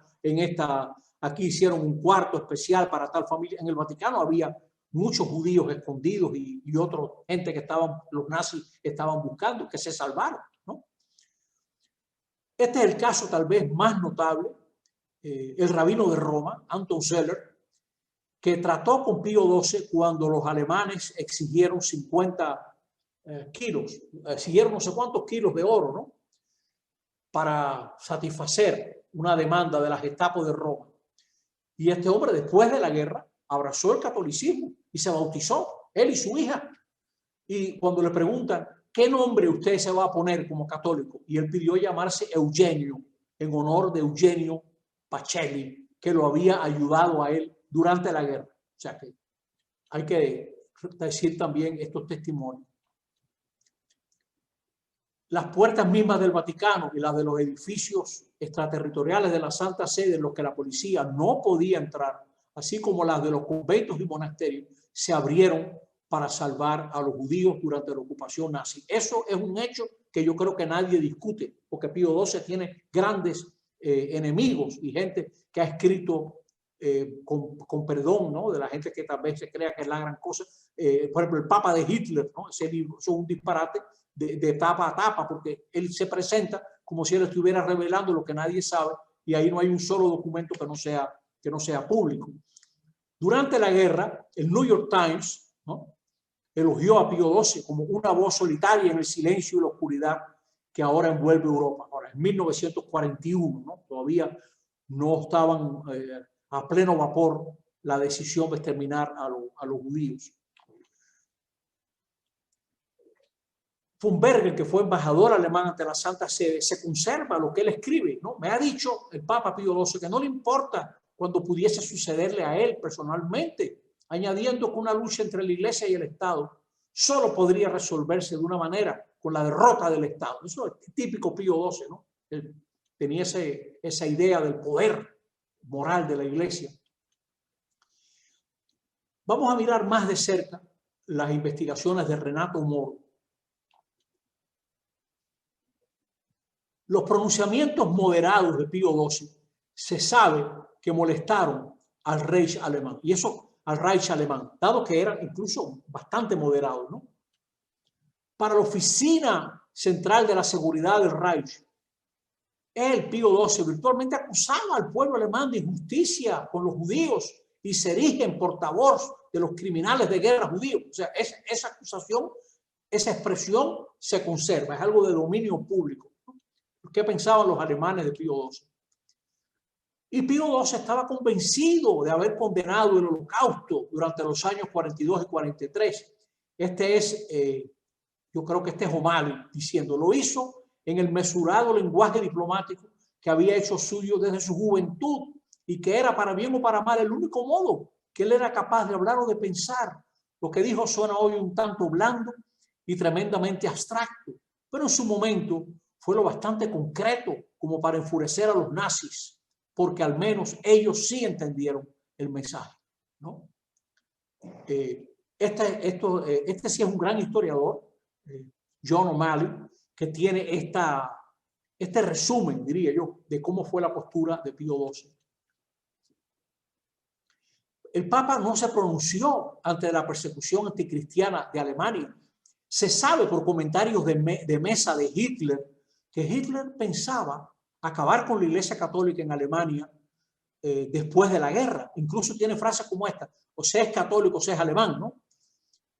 aquí hicieron un cuarto especial para tal familia. En el Vaticano había muchos judíos escondidos y otra gente que los nazis estaban buscando, que se salvaron, ¿no? Este es el caso tal vez más notable, el rabino de Roma, Anton Zeller, que trató con Pío XII cuando los alemanes exigieron 50 kilos, exigieron no sé cuántos kilos de oro, ¿no?, para satisfacer una demanda de la Gestapo de Roma. Y este hombre, después de la guerra, abrazó el catolicismo y se bautizó, él y su hija. Y cuando le preguntan, ¿qué nombre usted se va a poner como católico? Y él pidió llamarse Eugenio, en honor de Eugenio Pacelli, que lo había ayudado a él durante la guerra. O sea que hay que decir también estos testimonios. Las puertas mismas del Vaticano y las de los edificios extraterritoriales de la Santa Sede en los que la policía no podía entrar, así como las de los conventos y monasterios, se abrieron para salvar a los judíos durante la ocupación nazi. Eso es un hecho que yo creo que nadie discute, porque Pío XII tiene grandes enemigos y gente que ha escrito con perdón, ¿no?, de la gente que tal vez se crea que es la gran cosa. Por ejemplo, el Papa de Hitler, ¿no?, ese libro es un disparate de tapa a tapa, porque él se presenta como si él estuviera revelando lo que nadie sabe, y ahí no hay un solo documento que no sea público. Durante la guerra, el New York Times, ¿no?, elogió a Pío XII como una voz solitaria en el silencio y la oscuridad que ahora envuelve Europa. Ahora, en 1941, ¿no?, todavía no estaban a pleno vapor la decisión de exterminar a los judíos. Von Berger, que fue embajador alemán ante la Santa Sede, se conserva lo que él escribe, ¿no? Me ha dicho el Papa Pío XII que no le importa cuando pudiese sucederle a él personalmente, añadiendo que una lucha entre la Iglesia y el Estado solo podría resolverse de una manera, con la derrota del Estado. Eso es típico Pío XII, ¿no? Él tenía esa idea del poder moral de la Iglesia. Vamos a mirar más de cerca las investigaciones de Renato Moro. Los pronunciamientos moderados de Pío XII se sabe que molestaron al Reich alemán, y eso al Reich alemán, dado que eran incluso bastante moderados, ¿no? Para la Oficina Central de la Seguridad del Reich, el Pío XII virtualmente acusaba al pueblo alemán de injusticia con los judíos y se erige en portavoz de los criminales de guerra judíos. O sea, esa acusación, esa expresión se conserva, es algo de dominio público. ¿Qué pensaban los alemanes de Pío XII? Y Pío XII estaba convencido de haber condenado el Holocausto durante los años 42 y 43. Yo creo que este es O'Malley diciendo, lo hizo en el mesurado lenguaje diplomático que había hecho suyo desde su juventud y que era, para bien o para mal, el único modo que él era capaz de hablar o de pensar. Lo que dijo suena hoy un tanto blando y tremendamente abstracto, pero en su momento fue lo bastante concreto como para enfurecer a los nazis, porque al menos ellos sí entendieron el mensaje, ¿no? Este sí es un gran historiador, John O'Malley, que tiene este resumen, diría yo, de cómo fue la postura de Pío XII. El Papa no se pronunció ante la persecución anticristiana de Alemania. Se sabe por comentarios de mesa de Hitler que Hitler pensaba acabar con la Iglesia Católica en Alemania después de la guerra. Incluso tiene frases como esta, o sea es católico o sea es alemán, ¿no?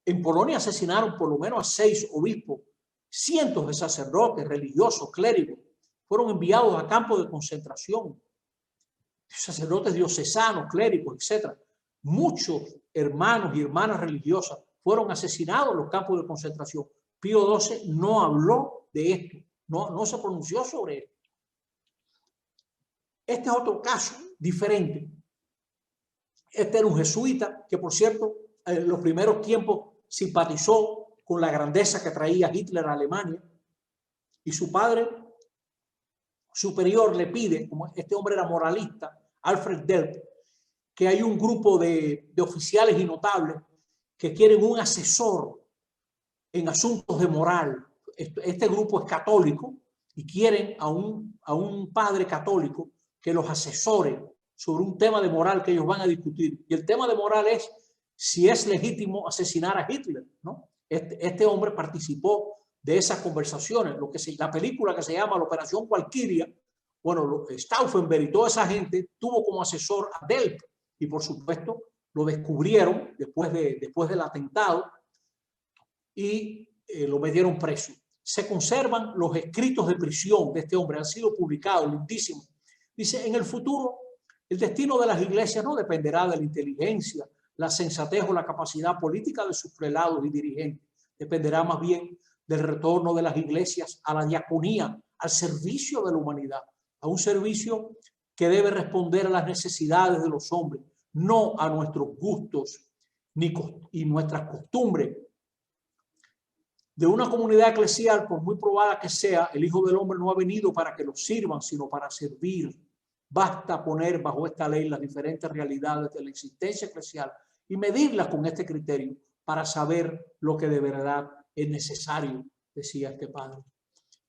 En Polonia asesinaron por lo menos a 6 obispos, cientos de sacerdotes, religiosos, clérigos, fueron enviados a campos de concentración, sacerdotes diocesanos, clérigos, etc. Muchos hermanos y hermanas religiosas fueron asesinados en los campos de concentración. Pío XII no habló de esto, no se pronunció sobre esto. Este es otro caso diferente. Este era un jesuita que, por cierto, en los primeros tiempos simpatizó con la grandeza que traía Hitler a Alemania, y su padre superior le pide, como este hombre era moralista, Alfred Delp, que hay un grupo de oficiales y notables que quieren un asesor en asuntos de moral. Este grupo es católico y quieren a un padre católico que los asesore sobre un tema de moral que ellos van a discutir. Y el tema de moral es si es legítimo asesinar a Hitler, ¿no? Este hombre participó de esas conversaciones. La película que se llama La Operación Valquiria, bueno, Stauffenberg y toda esa gente tuvo como asesor a Delp, y por supuesto lo descubrieron después del atentado y lo metieron preso. Se conservan los escritos de prisión de este hombre, han sido publicados, lindísimos. Dice, en el futuro, el destino de las iglesias no dependerá de la inteligencia, la sensatez o la capacidad política de sus prelados y dirigentes. Dependerá más bien del retorno de las iglesias a la diaconía, al servicio de la humanidad, a un servicio que debe responder a las necesidades de los hombres, no a nuestros gustos y nuestras costumbres. De una comunidad eclesial, por muy probada que sea, el Hijo del Hombre no ha venido para que los sirvan, sino para servir. Basta poner bajo esta ley las diferentes realidades de la existencia eclesial y medirlas con este criterio para saber lo que de verdad es necesario, decía este padre.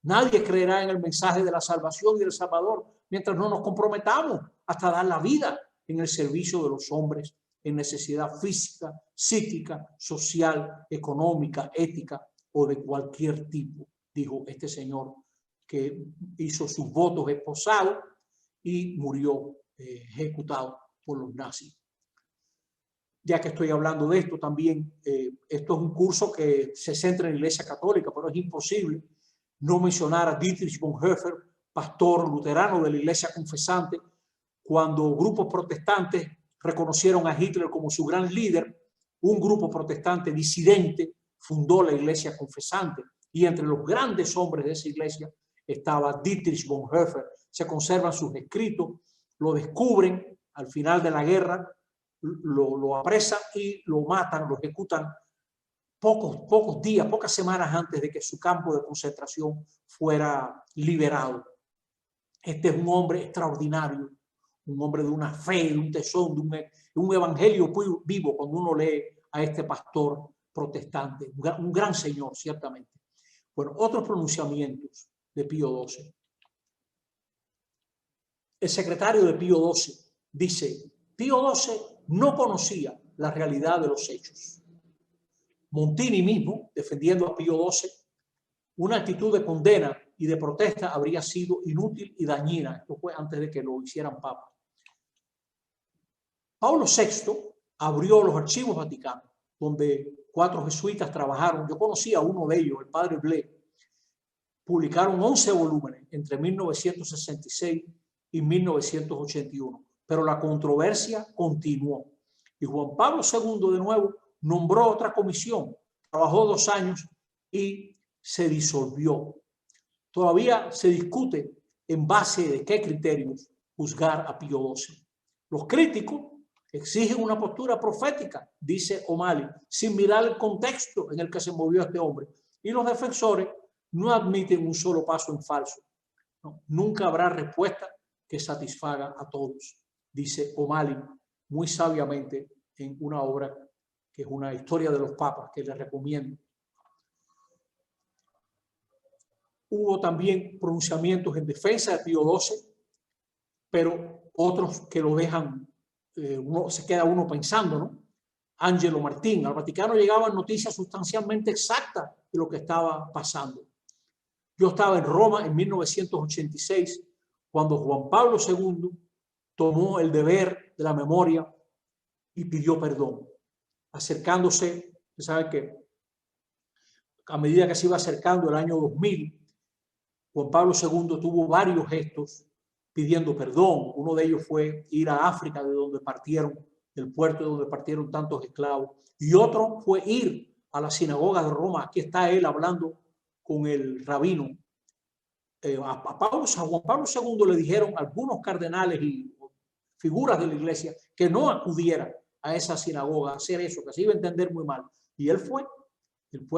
Nadie creerá en el mensaje de la salvación y del Salvador mientras no nos comprometamos hasta dar la vida en el servicio de los hombres en necesidad física, psíquica, social, económica, ética o de cualquier tipo, dijo este señor que hizo sus votos esposados y murió ejecutado por los nazis. Ya que estoy hablando de esto también, esto es un curso que se centra en la Iglesia Católica, pero es imposible no mencionar a Dietrich Bonhoeffer, pastor luterano de la Iglesia Confesante. Cuando grupos protestantes reconocieron a Hitler como su gran líder, un grupo protestante disidente fundó la Iglesia Confesante, y entre los grandes hombres de esa iglesia estaba Dietrich Bonhoeffer. Se conservan sus escritos, lo descubren al final de la guerra, lo apresan y lo matan, lo ejecutan pocos días, pocas semanas antes de que su campo de concentración fuera liberado. Este es un hombre extraordinario, un hombre de una fe, de un tesón, de un evangelio vivo cuando uno lee a este pastor protestante, un gran señor, ciertamente. Bueno, otros pronunciamientos de Pío XII. El secretario de Pío XII dice, Pío XII no conocía la realidad de los hechos. Montini mismo, defendiendo a Pío XII, una actitud de condena y de protesta habría sido inútil y dañina. Esto fue antes de que lo hicieran papa. Pablo VI abrió los archivos vaticanos, donde 4 jesuitas trabajaron. Yo conocí a uno de ellos, el padre Blé. Publicaron 11 volúmenes entre 1966 y 1981, pero la controversia continuó. Y Juan Pablo II de nuevo nombró otra comisión, trabajó 2 años y se disolvió. Todavía se discute en base de qué criterios juzgar a Pío XII. Los críticos exigen una postura profética, dice O'Malley, sin mirar el contexto en el que se movió este hombre. Y los defensores no admiten un solo paso en falso. No, nunca habrá respuesta que satisfaga a todos, dice O'Malley muy sabiamente en una obra que es una historia de los papas que les recomiendo. Hubo también pronunciamientos en defensa de Pío XII, pero otros que lo dejan, se queda uno pensando, ¿no? Angelo Martín, al Vaticano llegaban noticias sustancialmente exactas de lo que estaba pasando. Yo estaba en Roma en 1986, cuando Juan Pablo II tomó el deber de la memoria y pidió perdón, acercándose. Usted sabe que a medida que se iba acercando el año 2000, Juan Pablo II tuvo varios gestos pidiendo perdón. Uno de ellos fue ir a África, de donde partieron, del puerto de donde partieron tantos esclavos. Y otro fue ir a la sinagoga de Roma. Aquí está él hablando con el rabino. A Juan Pablo II le dijeron algunos cardenales y figuras de la iglesia que no acudiera a esa sinagoga a hacer eso, que se iba a entender muy mal. Y él fue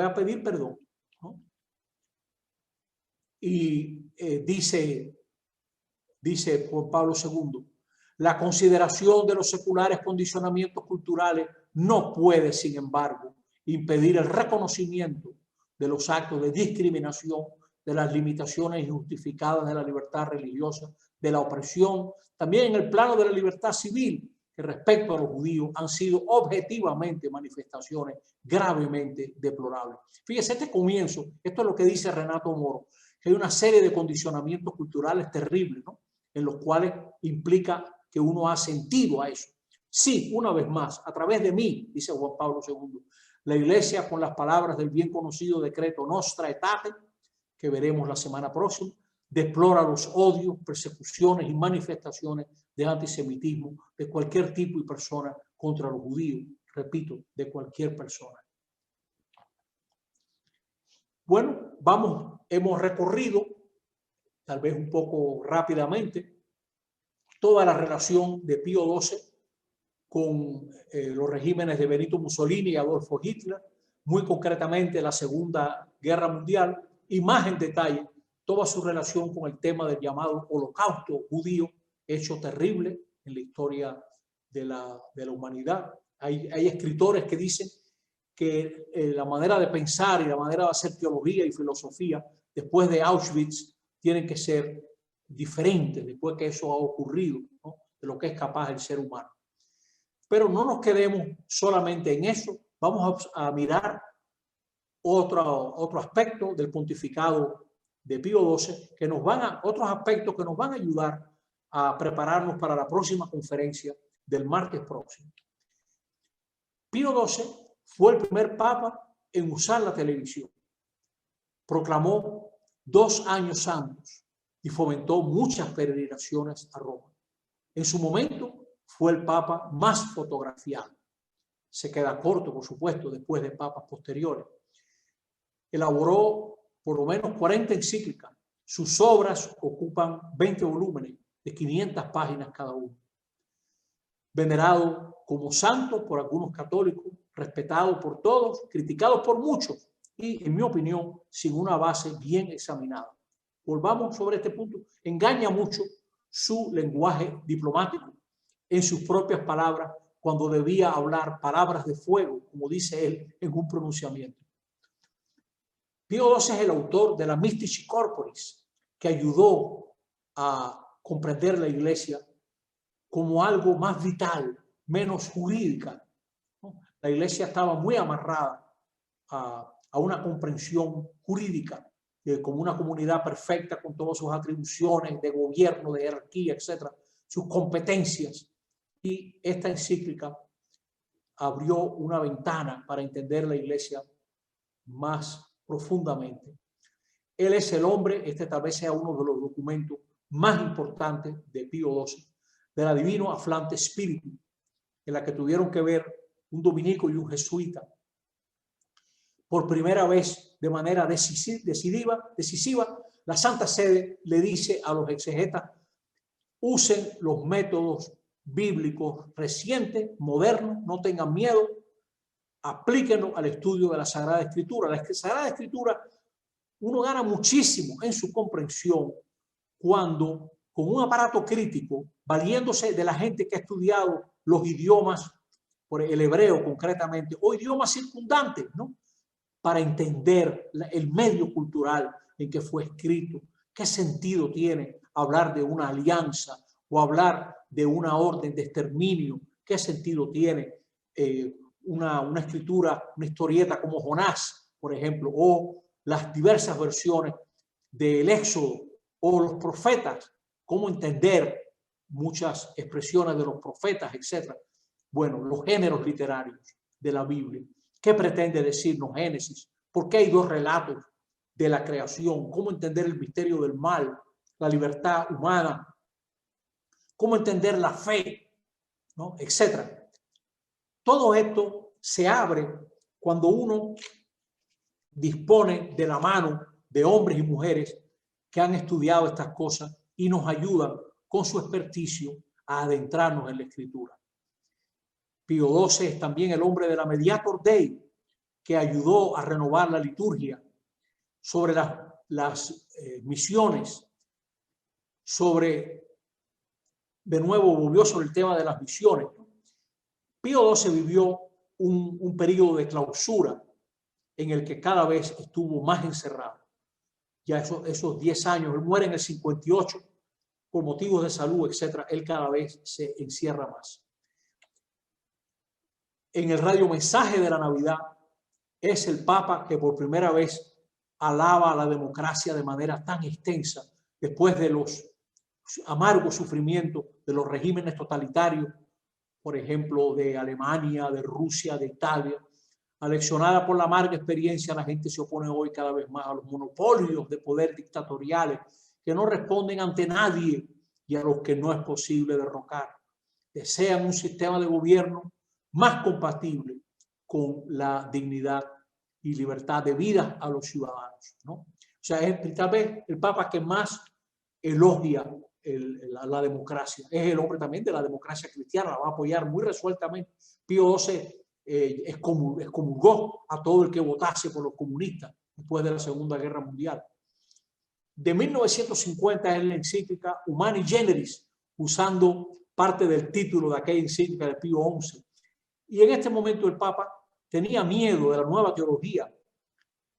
a pedir perdón, ¿no? Y dice Juan Pablo II, la consideración de los seculares condicionamientos culturales no puede, sin embargo, impedir el reconocimiento de los actos de discriminación, de las limitaciones injustificadas de la libertad religiosa, de la opresión, también en el plano de la libertad civil, que respecto a los judíos han sido objetivamente manifestaciones gravemente deplorables. Fíjese, este comienzo, esto es lo que dice Renato Moro, que hay una serie de condicionamientos culturales terribles, ¿no?, en los cuales implica que uno ha sentido a eso. Sí, una vez más, a través de mí, dice Juan Pablo II, la Iglesia, con las palabras del bien conocido decreto Nostra Aetate, que veremos la semana próxima, deplora los odios, persecuciones y manifestaciones de antisemitismo de cualquier tipo y persona contra los judíos. Repito, de cualquier persona. Bueno, hemos recorrido, tal vez un poco rápidamente, toda la relación de Pío XII con los regímenes de Benito Mussolini y Adolfo Hitler, muy concretamente la Segunda Guerra Mundial, y más en detalle toda su relación con el tema del llamado Holocausto judío, hecho terrible en la historia de la humanidad. Hay escritores que dicen que la manera de pensar y la manera de hacer teología y filosofía después de Auschwitz tienen que ser diferentes después que eso ha ocurrido, ¿no?, de lo que es capaz el ser humano. Pero no nos quedemos solamente en eso, vamos a mirar otro aspecto del pontificado de Pío XII, otros aspectos que nos van a ayudar a prepararnos para la próxima conferencia del martes próximo. Pío XII fue el primer papa en usar la televisión. Proclamó 2 años santos y fomentó muchas peregrinaciones a Roma. En su momento fue el papa más fotografiado. Se queda corto, por supuesto, después de papas posteriores. Elaboró por lo menos 40 encíclicas. Sus obras ocupan 20 volúmenes de 500 páginas cada uno. Venerado como santo por algunos católicos, respetado por todos, criticado por muchos y, en mi opinión, sin una base bien examinada. Volvamos sobre este punto. Engaña mucho su lenguaje diplomático. En sus propias palabras, cuando debía hablar palabras de fuego, como dice él en un pronunciamiento. Pío XII es el autor de la Mystici Corporis, que ayudó a comprender la Iglesia como algo más vital, menos jurídica, ¿no? La Iglesia estaba muy amarrada a una comprensión jurídica, como una comunidad perfecta con todas sus atribuciones de gobierno, de jerarquía, etcétera, sus competencias. Y esta encíclica abrió una ventana para entender la Iglesia más profundamente. Él es el hombre, este tal vez sea uno de los documentos más importantes de Pío XII, de la Divino Afflante Spiritus, en la que tuvieron que ver un dominico y un jesuita. Por primera vez, de manera decisiva, la Santa Sede le dice a los exegetas: usen los métodos bíblicos recientes, modernos, no tengan miedo, aplíquenlo al estudio de la Sagrada Escritura. La Sagrada Escritura, uno gana muchísimo en su comprensión cuando, con un aparato crítico, valiéndose de la gente que ha estudiado los idiomas, por el hebreo concretamente, o idiomas circundantes, ¿no?, para entender el medio cultural en que fue escrito. ¿Qué sentido tiene hablar de una alianza o hablar de una orden de exterminio? ¿Qué sentido tiene una escritura, una historieta como Jonás, por ejemplo, o las diversas versiones del Éxodo o los profetas? ¿Cómo entender muchas expresiones de los profetas, etcétera? Bueno, los géneros literarios de la Biblia. ¿Qué pretende decirnos Génesis? ¿Por qué hay 2 relatos de la creación? ¿Cómo entender el misterio del mal, la libertad humana? ¿Cómo entender la fe, ¿no?, etcétera? Todo esto se abre cuando uno dispone de la mano de hombres y mujeres que han estudiado estas cosas y nos ayudan con su experticio a adentrarnos en la Escritura. Pío XII es también el hombre de la Mediator Dei, que ayudó a renovar la liturgia sobre las misiones, de nuevo volvió sobre el tema de las misiones. Pío XII vivió un periodo de clausura en el que cada vez estuvo más encerrado. Ya esos 10 años, él muere en el 58 por motivos de salud, etc. Él cada vez se encierra más. En el radiomensaje de la Navidad es el Papa que por primera vez alaba a la democracia de manera tan extensa después de los amargos sufrimientos de los regímenes totalitarios, por ejemplo, de Alemania, de Rusia, de Italia. Aleccionada por la amarga experiencia, la gente se opone hoy cada vez más a los monopolios de poder dictatoriales que no responden ante nadie y a los que no es posible derrocar. Desean un sistema de gobierno más compatible con la dignidad y libertad de vida a los ciudadanos, ¿no? O sea, es tal vez el Papa que más elogia la democracia. Es el hombre también de la democracia cristiana, la va a apoyar muy resueltamente. Pío XII excomulgó a todo el que votase por los comunistas después de la Segunda Guerra Mundial. De 1950 es la encíclica Humani Generis, usando parte del título de aquella encíclica de Pío XI. Y en este momento el Papa tenía miedo de la nueva teología.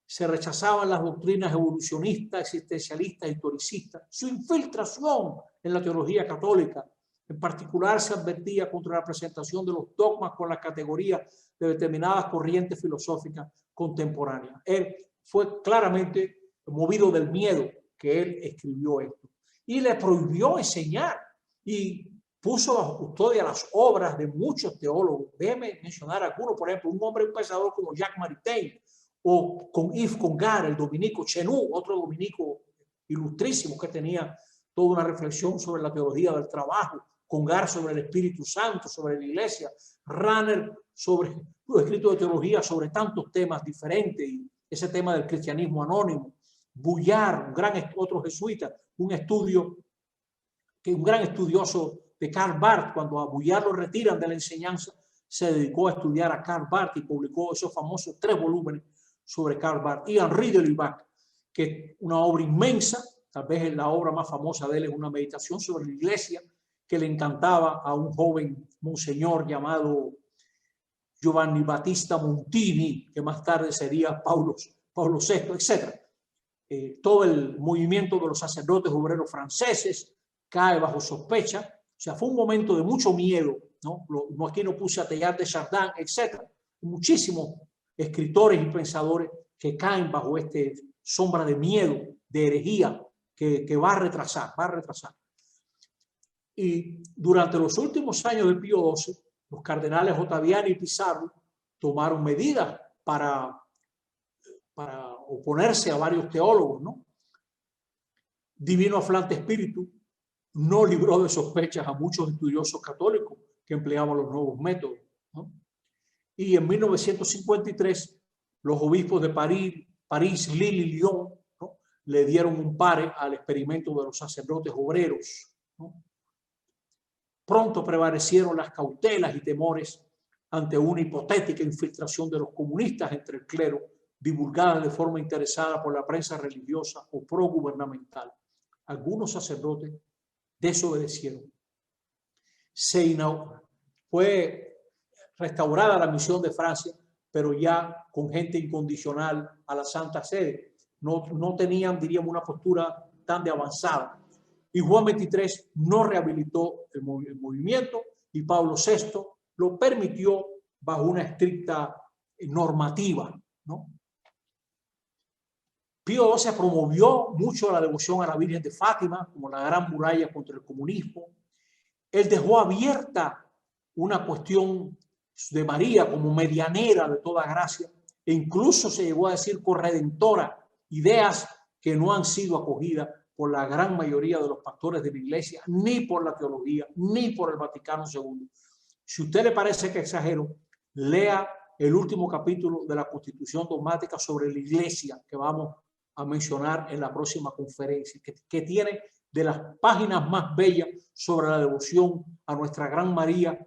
Se rechazaban las doctrinas evolucionistas, existencialistas, historicistas. Su infiltración en la teología católica, en particular, se advertía contra la presentación de los dogmas con la categoría de determinadas corrientes filosóficas contemporáneas. Él fue claramente movido del miedo que él escribió esto. Y le prohibió enseñar y puso bajo custodia las obras de muchos teólogos. Déjeme mencionar algunos, por ejemplo, un hombre, un pensador como Jacques Maritain, o con Yves Congar, el dominico Chenu, otro dominico ilustrísimo que tenía toda una reflexión sobre la teología del trabajo, Congar sobre el Espíritu Santo, sobre la Iglesia, Ranner sobre los escritos de teología sobre tantos temas diferentes, y ese tema del cristianismo anónimo, Bouillard, otro jesuita, un gran estudioso de Karl Barth. Cuando a Bouillard lo retiran de la enseñanza, se dedicó a estudiar a Karl Barth y publicó esos famosos 3 volúmenes sobre Karl Barth. Y Henri de Lubac, que es una obra inmensa, tal vez la obra más famosa de él es una meditación sobre la Iglesia que le encantaba a un joven monseñor llamado Giovanni Battista Montini, que más tarde sería Paulo VI, etc. Todo el movimiento de los sacerdotes obreros franceses cae bajo sospecha. O sea, fue un momento de mucho miedo, ¿no? Aquí no puse a Teilhard de Chardin, etc. Muchísimos escritores y pensadores que caen bajo este sombra de miedo, de herejía, que va a retrasar. Y durante los últimos años de Pío XII, los cardenales Ottaviani y Pizarro tomaron medidas para oponerse a varios teólogos, ¿no? Divino Aflante Espíritu no libró de sospechas a muchos estudiosos católicos que empleaban los nuevos métodos, ¿no? Y en 1953 los obispos de París, Lille y Lyon, ¿no?, le dieron un pare al experimento de los sacerdotes obreros, ¿no? Pronto prevalecieron las cautelas y temores ante una hipotética infiltración de los comunistas entre el clero, divulgada de forma interesada por la prensa religiosa o progubernamental. Algunos sacerdotes desobedecieron. Fue restaurada la misión de Francia, pero ya con gente incondicional a la Santa Sede. No tenían, diríamos, una postura tan de avanzada. Y Juan XXIII no rehabilitó el movimiento y Pablo VI lo permitió bajo una estricta normativa, ¿no? Pío XII promovió mucho la devoción a la Virgen de Fátima como la gran muralla contra el comunismo. Él dejó abierta una cuestión de María como medianera de toda gracia e incluso se llegó a decir corredentora, ideas que no han sido acogidas por la gran mayoría de los pastores de la Iglesia, ni por la teología, ni por el Vaticano II. Si a usted le parece que exagero, lea el último capítulo de la Constitución Dogmática sobre la Iglesia, que vamos a mencionar en la próxima conferencia, que tiene de las páginas más bellas sobre la devoción a nuestra Gran María,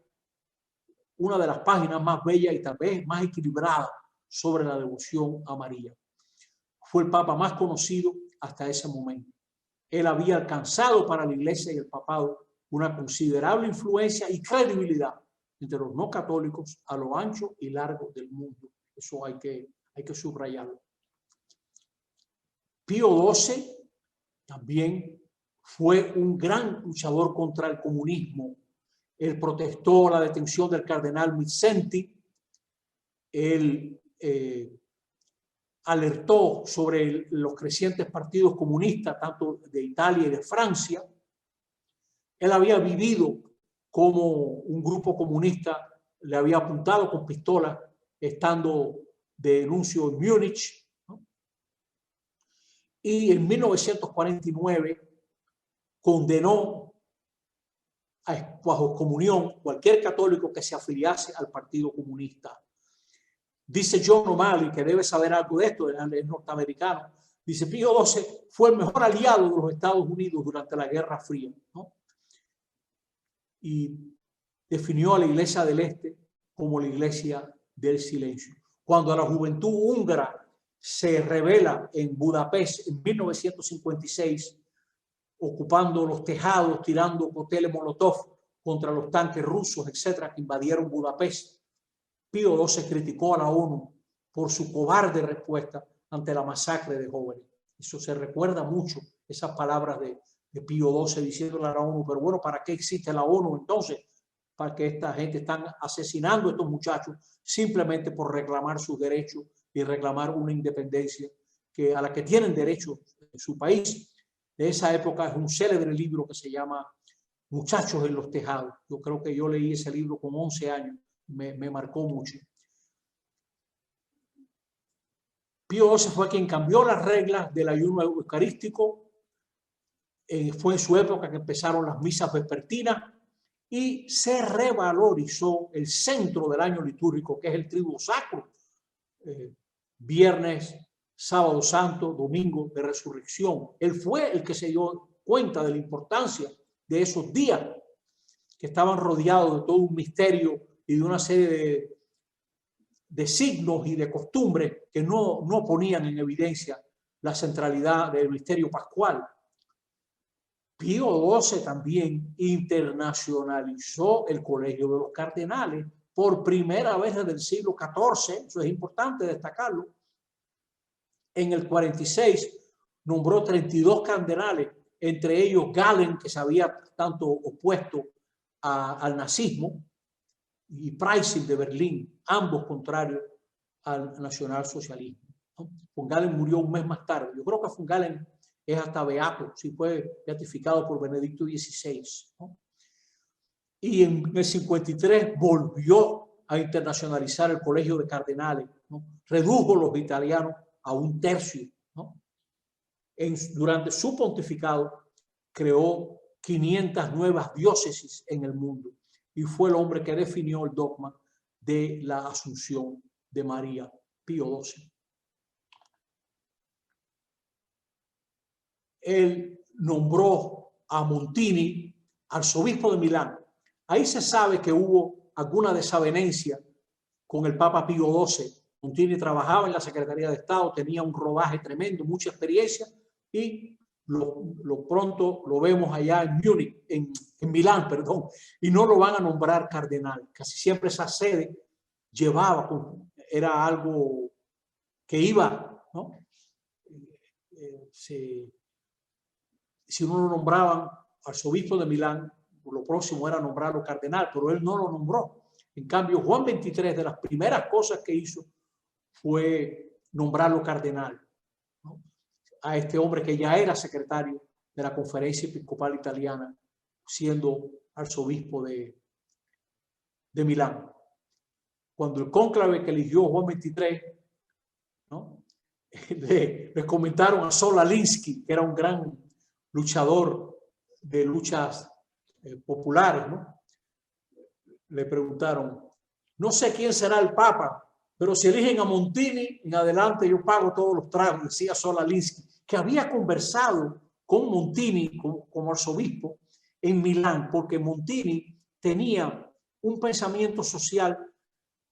una de las páginas más bellas y tal vez más equilibradas sobre la devoción a María. Fue el Papa más conocido hasta ese momento. Él había alcanzado para la Iglesia y el papado una considerable influencia y credibilidad entre los no católicos a lo ancho y largo del mundo. Eso hay que subrayarlo. Pío XII también fue un gran luchador contra el comunismo. Él protestó la detención del cardenal Mindszenty. Él alertó sobre los crecientes partidos comunistas, tanto de Italia y de Francia. Él había vivido como un grupo comunista le había apuntado con pistolas estando de nuncio en Múnich, ¿no? Y en 1949 condenó bajo comunión cualquier católico que se afiliase al Partido Comunista. Dice John O'Malley, que debe saber algo de esto, es norteamericano, dice: Pío XII fue el mejor aliado de los Estados Unidos durante la Guerra Fría, ¿no? Y definió a la Iglesia del Este como la Iglesia del Silencio. Cuando la juventud húngara se rebela en Budapest en 1956, ocupando los tejados, tirando cócteles Molotov contra los tanques rusos, etcétera, que invadieron Budapest, Pío XII criticó a la ONU por su cobarde respuesta ante la masacre de jóvenes. Eso se recuerda mucho, esas palabras de Pío XII diciéndole a la ONU: pero bueno, ¿para qué existe la ONU entonces? Para que esta gente están asesinando a estos muchachos simplemente por reclamar sus derechos y reclamar una independencia a la que tienen derecho en su país. De esa época es un célebre libro que se llama Muchachos en los Tejados. Yo creo que yo leí ese libro con 11 años. Me marcó mucho. Pío XII fue quien cambió las reglas del ayuno eucarístico. Fue en su época que empezaron las misas vespertinas y se revalorizó el centro del año litúrgico, que es el triduo sacro. Viernes, sábado santo, domingo de resurrección. Él fue el que se dio cuenta de la importancia de esos días, que estaban rodeados de todo un misterio y de una serie de signos y de costumbres que no ponían en evidencia la centralidad del misterio pascual. Pío XII también internacionalizó el Colegio de los Cardenales por primera vez desde el siglo XIV, eso es importante destacarlo. En el 46 nombró 32 cardenales, entre ellos Galen, que se había tanto opuesto al nazismo, y Preissing de Berlín, ambos contrarios al nacionalsocialismo, ¿no? Von Galen murió un mes más tarde. Yo creo que Von Galen es hasta beato, si fue beatificado por Benedicto XVI, ¿no? Y en el 53 volvió a internacionalizar el Colegio de Cardenales, ¿no? Redujo los italianos a 1/3, ¿no? Durante su pontificado creó 500 nuevas diócesis en el mundo y fue el hombre que definió el dogma de la Asunción de María, Pío XII. Él nombró a Montini arzobispo de Milán. Ahí se sabe que hubo alguna desavenencia con el Papa Pío XII. Montini trabajaba en la Secretaría de Estado, tenía un rodaje tremendo, mucha experiencia, y lo pronto lo vemos allá en Múnich, en Milán, perdón, y no lo van a nombrar cardenal. Casi siempre esa sede era algo que iba, ¿no? Si uno lo nombraban arzobispo de Milán, lo próximo era nombrarlo cardenal, pero él no lo nombró. En cambio, Juan XXIII, de las primeras cosas que hizo fue nombrarlo cardenal, ¿no? A este hombre que ya era secretario de la Conferencia Episcopal Italiana, siendo arzobispo de Milán. Cuando el cónclave que eligió Juan XXIII, ¿no? le comentaron a Sol Alinsky, que era un gran luchador de luchas populares, ¿no? Le preguntaron: no sé quién será el Papa, pero si eligen a Montini, en adelante yo pago todos los tragos, decía Sol Alinsky, que había conversado con Montini como arzobispo en Milán, porque Montini tenía un pensamiento social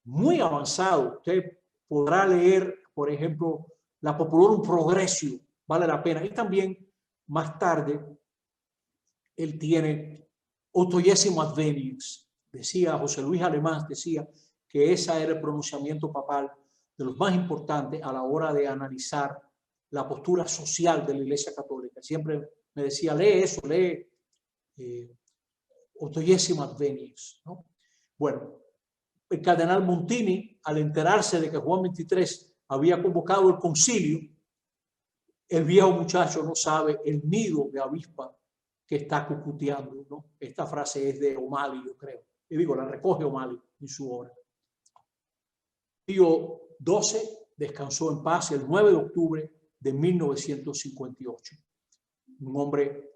muy avanzado. Usted podrá leer, por ejemplo, La Populorum Progressio, vale la pena. Y también, más tarde, él tiene Ottogésimo Adveniens. Decía José Luis Alemán, decía que ese era el pronunciamiento papal de los más importantes a la hora de analizar la postura social de la Iglesia Católica. Siempre me decía, lee eso, lee Ottogésimo Adveniens, ¿no? Bueno, el cardenal Montini, al enterarse de que Juan XXIII había convocado el concilio, el viejo muchacho no sabe el nido de avispa que está cucuteando, ¿no? Esta frase es de O'Malley, yo creo. Y digo, la recoge O'Malley en su obra. Pío XII descansó en paz el 9 de octubre de 1958. Un hombre,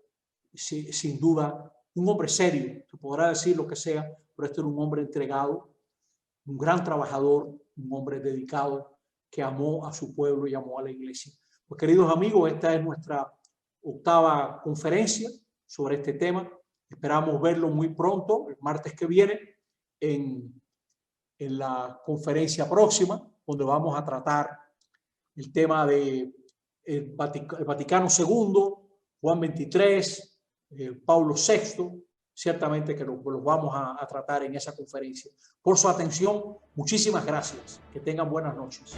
sin duda, un hombre serio, se podrá decir lo que sea, pero este era un hombre entregado, un gran trabajador, un hombre dedicado que amó a su pueblo y amó a la iglesia. Pues, queridos amigos, esta es nuestra 8ª conferencia sobre este tema. Esperamos verlo muy pronto, el martes que viene, en la conferencia próxima, donde vamos a tratar el tema de el Vaticano II, Juan XXIII, Pablo VI. Ciertamente que los vamos a tratar en esa conferencia. Por su atención, muchísimas gracias. Que tengan buenas noches.